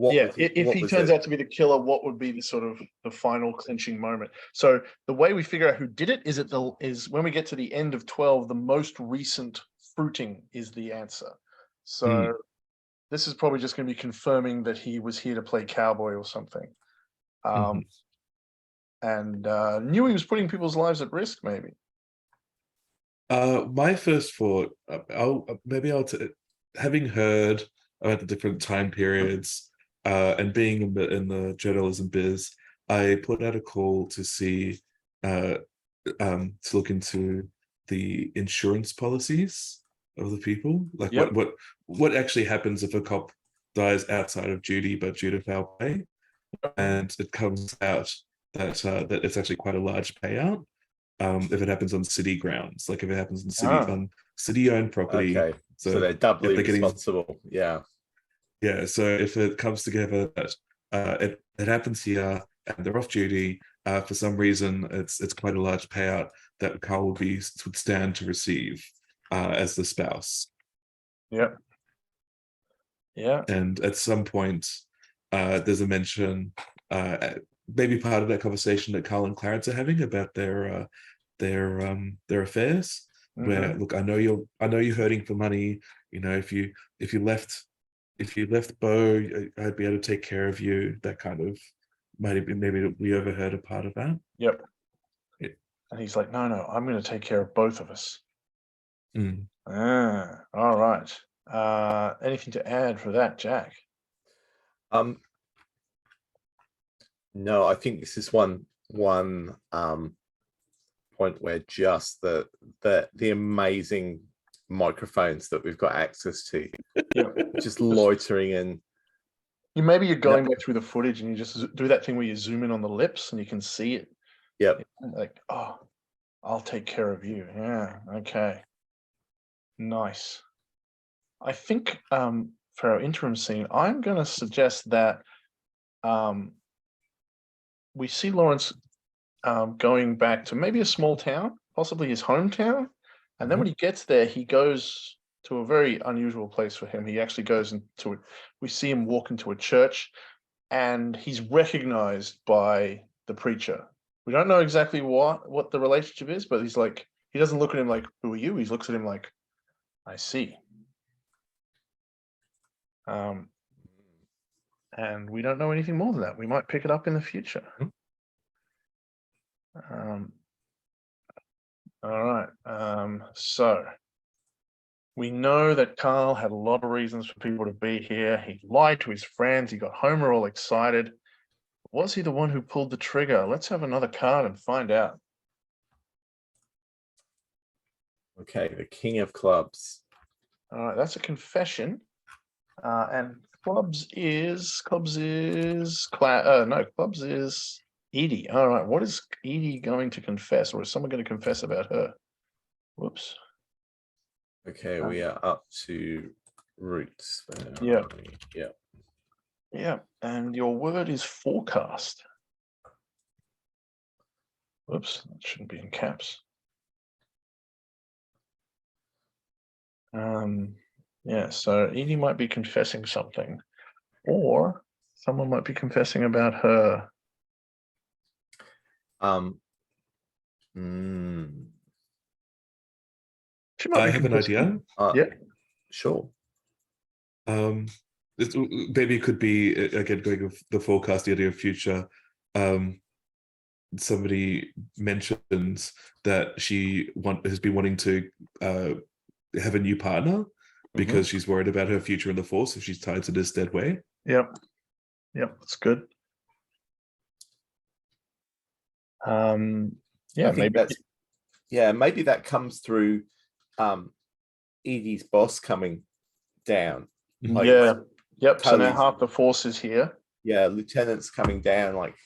if he turns out to be the killer, what would be the sort of the final clinching moment? So the way we figure out who did it is when we get to the end of 12, the most recent fruiting is the answer. So this is probably just going to be confirming that he was here to play cowboy or something. And knew he was putting people's lives at risk, maybe. My first thought, having heard about the different time periods and being in the journalism biz, I put out a call to see to look into the insurance policies of the people, like what actually happens if a cop dies outside of duty, but due to foul play, and it comes out that that it's actually quite a large payout if it happens on city grounds, like if it happens on city-owned property. Okay, so So they're if doubly they're getting responsible. Yeah. yeah, so if it comes together that it happens here and they're off duty, for some reason it's quite a large payout that Carl would stand to receive as the spouse. Yep. Yeah. And at some point, there's a mention, maybe part of that conversation that Carl and Clarence are having about their affairs. Where Mhm. look, I know you're hurting for money. You know, if you left Bo, I'd be able to take care of you. That kind of maybe we overheard a part of that. Yep. Yeah. And he's like, no, I'm going to take care of both of us. Mm. All right. Anything to add for that, Jack? No, I think this is one point where just the amazing microphones that we've got access to, Yeah. just loitering and Maybe you're going back through the footage and you just do that thing where you zoom in on the lips and you can see it. yep. Like, oh, I'll take care of you. Yeah. Okay. Nice. I think for our interim scene, I'm going to suggest that we see Lawrence going back to maybe a small town, possibly his hometown. And then when he gets there, he goes to a very unusual place for him. He actually goes into it. We see him walk into a church and he's recognized by the preacher. We don't know exactly what the relationship is, but he's like, he doesn't look at him like, who are you? He looks at him like, I see. And we don't know anything more than that. We might pick it up in the future. All right. So we know that Carl had a lot of reasons for people to be here. He lied to his friends. He got Homer all excited. Was he the one who pulled the trigger? Let's have another card and find out. Okay, the king of clubs. All right, that's a confession. And clubs is Edie. All right, what is Edie going to confess, or is someone going to confess about her? Whoops. Okay, we are up to roots. Yeah. Yeah. Yeah, and your word is forecast. Whoops, that shouldn't be in caps. Yeah, so Edie might be confessing something, or someone might be confessing about her. She might I be have an confessing- idea. Yeah. Sure. Maybe it could be again going with the forecast, the idea of future. Somebody mentions that she has been wanting to have a new partner because she's worried about her future in the force if she's tied to this dead way. Yep, that's good. Yeah, maybe that comes through Edie's boss coming down. Like, yep. So now Tully's- half the force is here. Yeah, lieutenant's coming down, like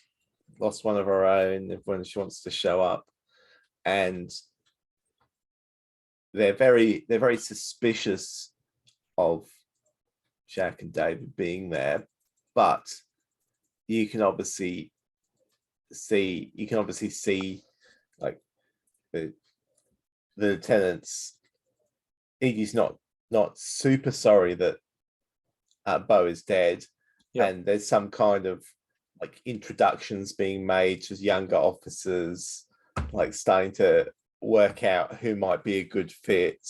lost one of her own when she wants to show up, and they're very suspicious of Jack and David being there, but you can obviously see like the lieutenant's Edie's not super sorry that Bo is dead. Yeah. And there's some kind of like introductions being made to younger officers, like starting to work out who might be a good fit.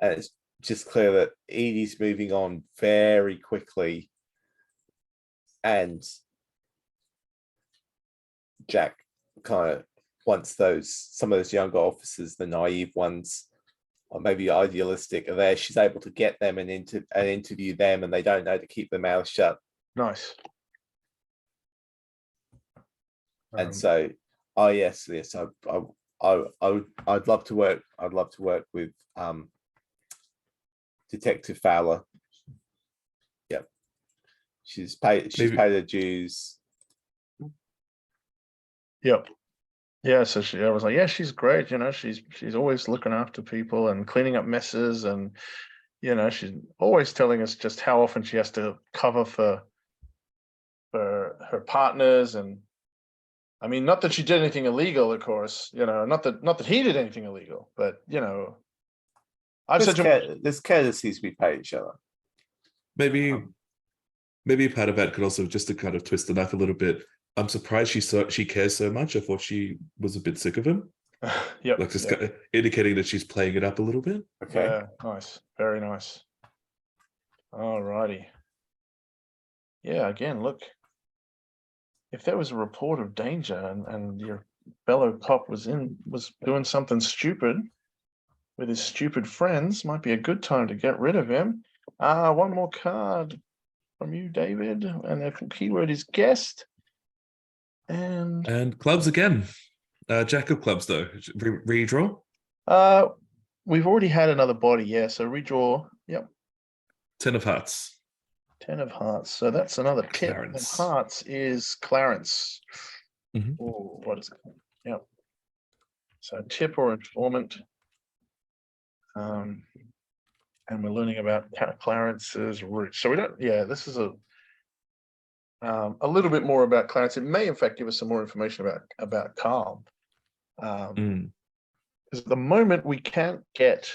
And it's just clear that Edie's moving on very quickly, and Jack kind of wants some of those younger officers, the naive ones, or maybe idealistic, are there. She's able to get them and interview them, and they don't know to keep their mouths shut. Nice. And so, yes, I'd love to work. I'd love to work with Detective Fowler. She's paid Maybe- her dues. Yep. Yeah, so I was like, yeah, she's great. She's always looking after people and cleaning up messes, and she's always telling us just how often she has to cover for her partners. And I mean, not that she did anything illegal, of course. Not that he did anything illegal, but I've said to him, There's courtesies we pay each other. Maybe part of that could also, just to kind of twist the knife a little bit. I'm surprised she cares so much. I thought she was a bit sick of him. yep, Like, just yep. kind of indicating that she's playing it up a little bit. Okay. Yeah, nice, very nice. All righty. Yeah, again, look, if there was a report of danger and your fellow cop was doing something stupid with his stupid friends, might be a good time to get rid of him. One more card from you, David, and the keyword is guest. And clubs again. Jack of clubs though. Redraw. we've already had another body, yeah. So redraw. Yep. 10 of hearts. 10 of hearts. So that's another tip. And Clarence. hearts is Clarence. Mhm. Oh, what is it? Yep. So tip or informant. And we're learning about Clarence's roots. So we don't. Yeah, this is a little bit more about Clarence. It may, in fact, give us some more information about Carl. Because at the moment we can't get.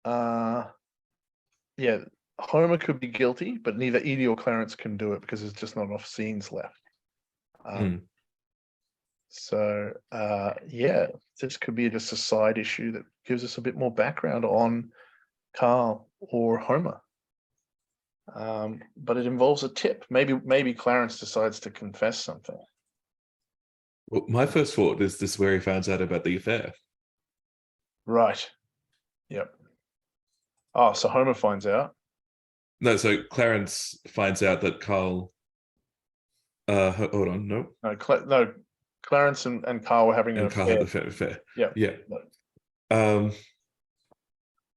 Yeah, Homer could be guilty, but neither Edie or Clarence can do it because there's just not enough scenes left. So yeah, this could be just a side issue that gives us a bit more background on Carl or Homer. But it involves a tip. Maybe Clarence decides to confess something. Well, my first thought is this where he finds out about the affair. Right. Yep. Oh, so Homer finds out. No, so Clarence finds out that Carl. Hold on, no. No, Clarence and Carl were having an And Carl affair. had the affair. Yeah. Yeah.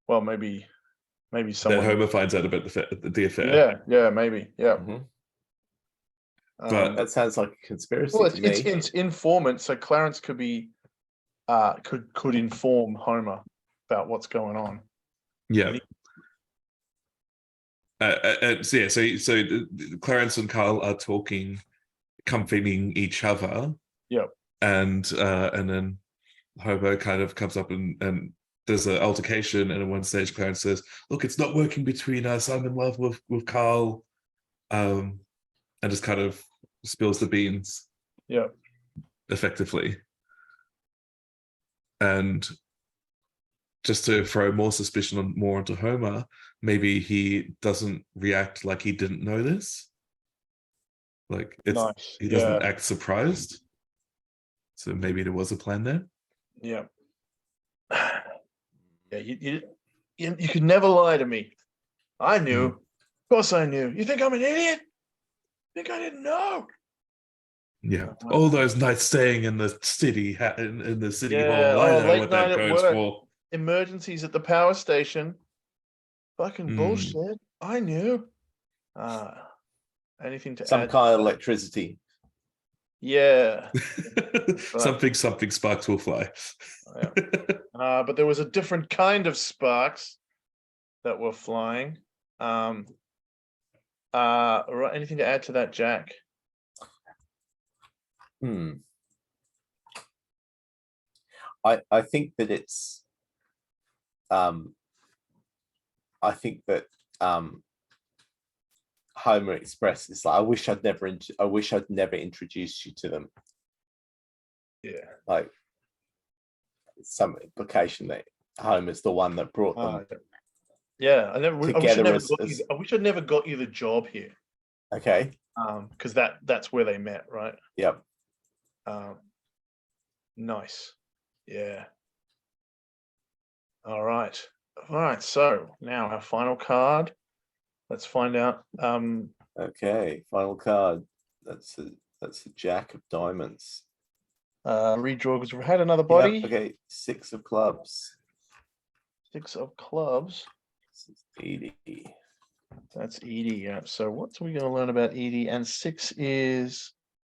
Well, maybe That someone. Homer finds out about the affair. Yeah, maybe. Yeah. Mhm. But- That sounds like a conspiracy Well, to me. it's informant, so Clarence could be could inform Homer about what's going on. Yeah. So Clarence and Carl are talking, comforting each other. Yep. And then Homer kind of comes up and there's an altercation, and at one stage Clarence says, "Look, it's not working between us. I'm in love with Carl," and just kind of spills the beans. Yep. Effectively. And just to throw more suspicion more onto Homer, maybe he doesn't react like he didn't know this. Like Nice. he doesn't act surprised. So maybe there was a plan there. Yeah. Yeah, you could never lie to me. I knew. Of course I knew. You think I'm an idiot? Think I didn't know? Yeah. All those nights staying in the city in the city Yeah, hall. I know late what night that at goes work. for. Emergencies at the power station. Fucking bullshit. I knew. Anything to Some add? kind of electricity. Yeah. something sparks will fly. But there was a different kind of sparks that were flying. Anything to add to that, Jack? I think that it's I think that Homer Express is like, I wish I'd never introduced you to them. Yeah. Like some implication that Homer's the one that brought them. Yeah, I wish I'd never got you the job here. Okay. Because that's where they met, right? Yep. Nice. Yeah. All right. So now our final card. Let's find out. Okay. Final card. That's a Jack of Diamonds. Redraw because we've had another body. Yep, okay. 6 of Clubs. 6 of Clubs. This is Edie. That's Edie. Yeah. So what are we going to learn about Edie? And 6 is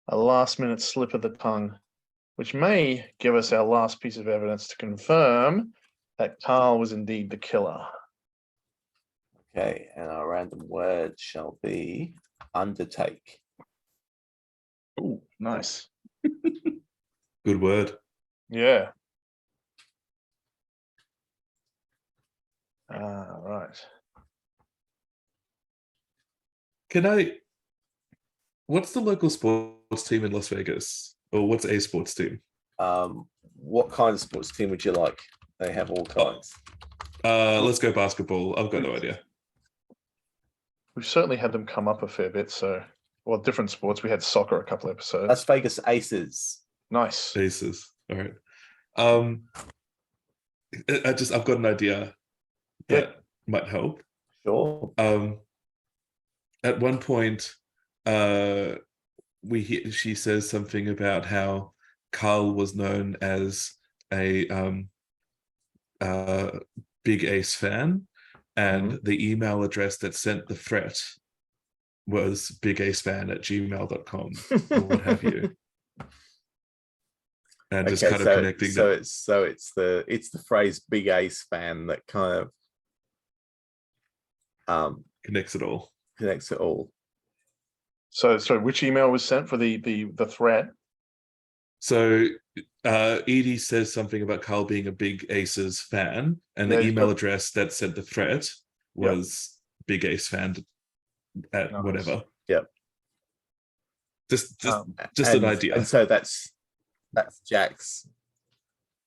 a last-minute slip of the tongue, which may give us our last piece of evidence to confirm that Carl was indeed the killer. Okay, and our random word shall be undertake. Oh, nice. Good word. Yeah. Right. What's the local sports team in Las Vegas? Or what's a sports team? What kind of sports team would you like? They have all kinds. Let's go basketball. I've got no idea. We've certainly had them come up a fair bit. So, well, different sports. We had soccer a couple episodes. Las Vegas Aces. Nice. Aces. All right. I've got an idea that might help. Sure. At one point, she says something about how Carl was known as a big Ace fan, and the email address that sent the threat was bigaceFan@gmail.com or what have you. And just kind of connecting it's the phrase big Ace fan that kind of connects it all. Connects it all. So which email was sent for the threat? So Edie says something about Carl being a big Aces fan, and the email address that sent the threat was big Ace fan at whatever. Yep. Just an idea. And so that's Jack's.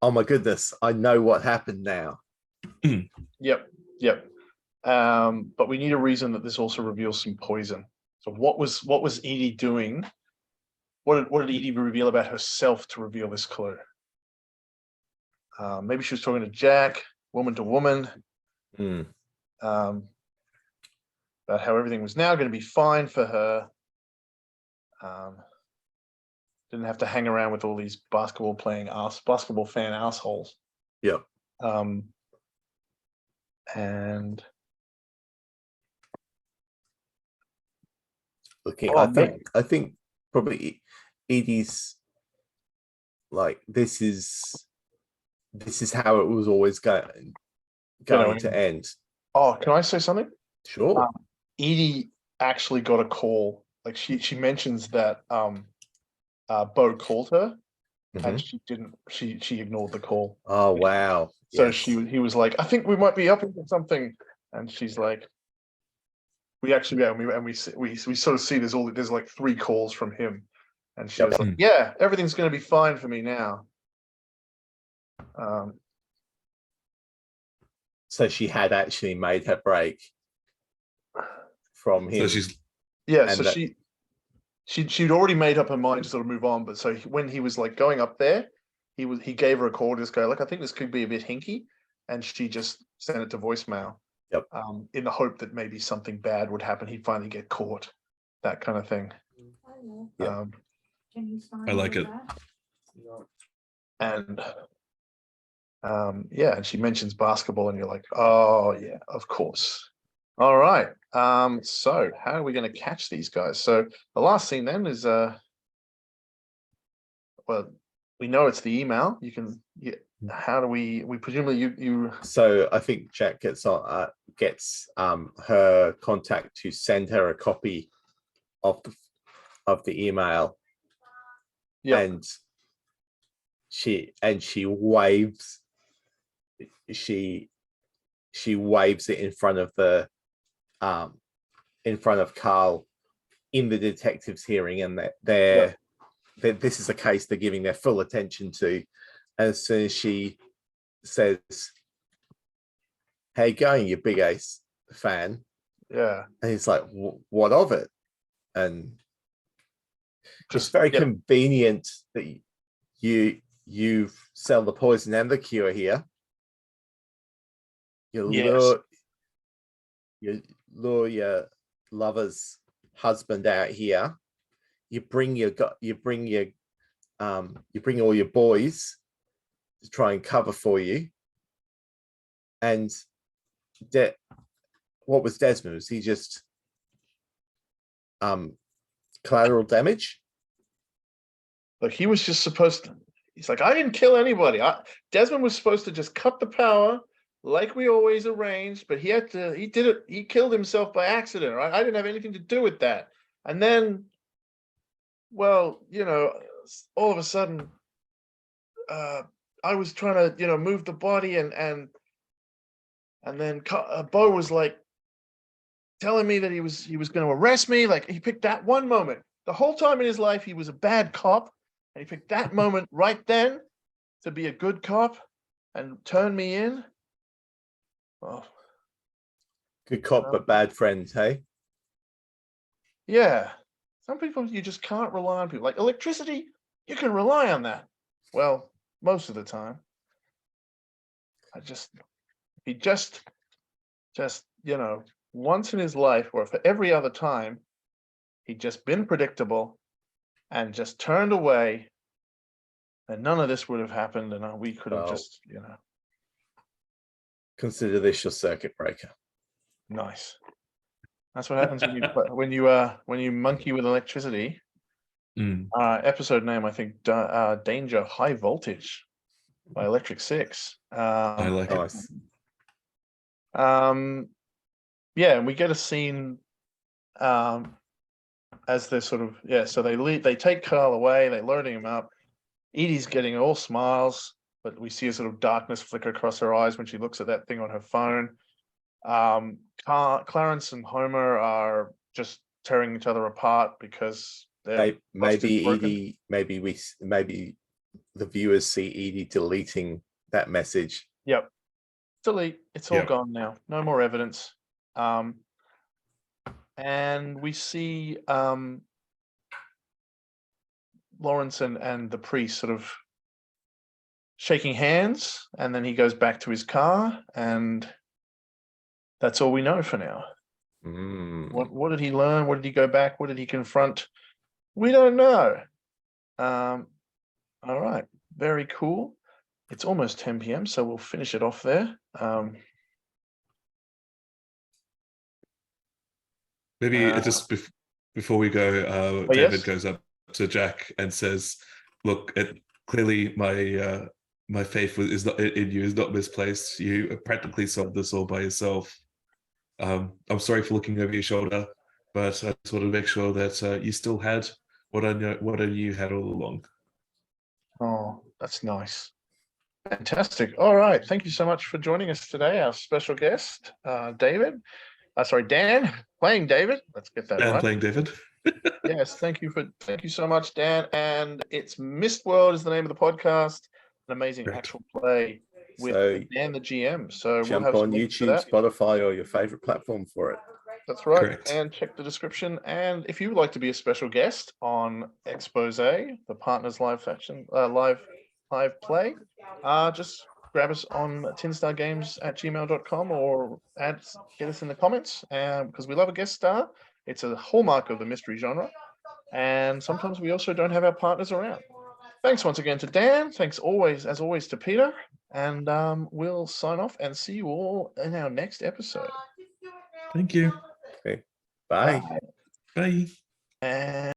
Oh my goodness, I know what happened now. Yep. But we need a reason that this also reveals some poison. So what was Edie doing? What did Edie reveal about herself to reveal this clue? Maybe she was talking to Jack, woman to woman, about how everything was now going to be fine for her. Didn't have to hang around with all these basketball fan assholes. Yep. And looking, I think probably Edie's like this is how it was always going to end. Oh, can I say something? Sure. Edie actually got a call. Like she mentions that Bo called her, and she didn't. She ignored the call. Oh wow! So he was like, I think we might be up into something, and she's like, we sort of see there's like 3 calls from him, and she was like, yeah, everything's going to be fine for me now. So she had actually made her break from him. So she's she'd already made up her mind to sort of move on. But so when he was like going up there, he gave her a call to just go like, I think this could be a bit hinky, and she just sent it to voicemail. Yep. In the hope that maybe something bad would happen, he'd finally get caught, that kind of thing. Yep. I like it. And and she mentions basketball, and you're like, oh yeah, of course. All right. So how are we going to catch these guys? So the last scene then is well, we know it's the email. How do we presumably you So I think Jack gets her contact to send her a copy of the email. And she waves it in front of Carl in the detective's hearing, and that this is a case they're giving their full attention to. As soon as she says, "How you going, you big Ace fan?" and he's like, "What of it?" And just very convenient that you sell the poison and the cure here. You lure your lover's husband out here. You bring all your boys to try and cover for you, and that what was Desmond? Was he just collateral damage? Like he was just supposed to. He's like, I didn't kill anybody. Desmond was supposed to just cut the power, like we always arranged. But he had to. He did it. He killed himself by accident. Right? I didn't have anything to do with that. And then, well, all of a sudden, I was trying to, move the body, and then Bo was like telling me that he was going to arrest me. Like he picked that one moment. The whole time in his life, he was a bad cop, and he picked that moment right then to be a good cop and turn me in. Well, Good cop, but bad friend, hey? yeah. Some people, you just can't rely on people. Like electricity, you can rely on that. Well, most of the time. He just, once in his life, or for every other time, he'd just been predictable and just turned away, and none of this would have happened, and we could have Well, just, Consider this your circuit breaker. nice. That's what happens when you monkey with electricity. Mm. Episode name, I think, Danger High Voltage by Electric Six. I like it. Nice. Yeah, and we get a scene as they're sort of, so they take Carl away, they're loading him up. Edie's getting all smiles, but we see a sort of darkness flicker across her eyes when she looks at that thing on her phone. Clarence and Homer are just tearing each other apart because they're Maybe broken. Edie, maybe the viewers see Edie deleting that message. Yep. Delete. It's all Yep. gone now. No more evidence. And we see Lawrence and the priest sort of shaking hands, and then he goes back to his car, and that's all we know for now. Mm. What did he learn? What did he go back? What did he confront? We don't know. All right. Very cool. It's almost 10 p.m., so we'll finish it off there. Maybe just before we go, David yes? goes up to Jack and says, "Look, clearly my faith is not in you is not misplaced. You practically solved this all by yourself. I'm sorry for looking over your shoulder, but I just wanted to make sure that you still had what I knew you had all along." Oh, that's nice. Fantastic. All right. Thank you so much for joining us today. Our special guest, Dan, playing David. Let's get that And right. playing David. Yes, thank you so much, Dan. And it's Mistworld is the name of the podcast. An amazing Great. actual play with So Dan the GM. So we'll jump have on some links to YouTube, that. Spotify, or your favorite platform for it. That's right. Correct. And check the description. And if you would like to be a special guest on Expose, the Partners Live Faction, live play, just grab us on tinstargames@gmail.com or get us in the comments, because we love a guest star. It's a hallmark of the mystery genre. And sometimes we also don't have our partners around. Thanks once again to Dan. Thanks as always to Peter. And we'll sign off and see you all in our next episode. Thank you. Okay. Bye. Bye. And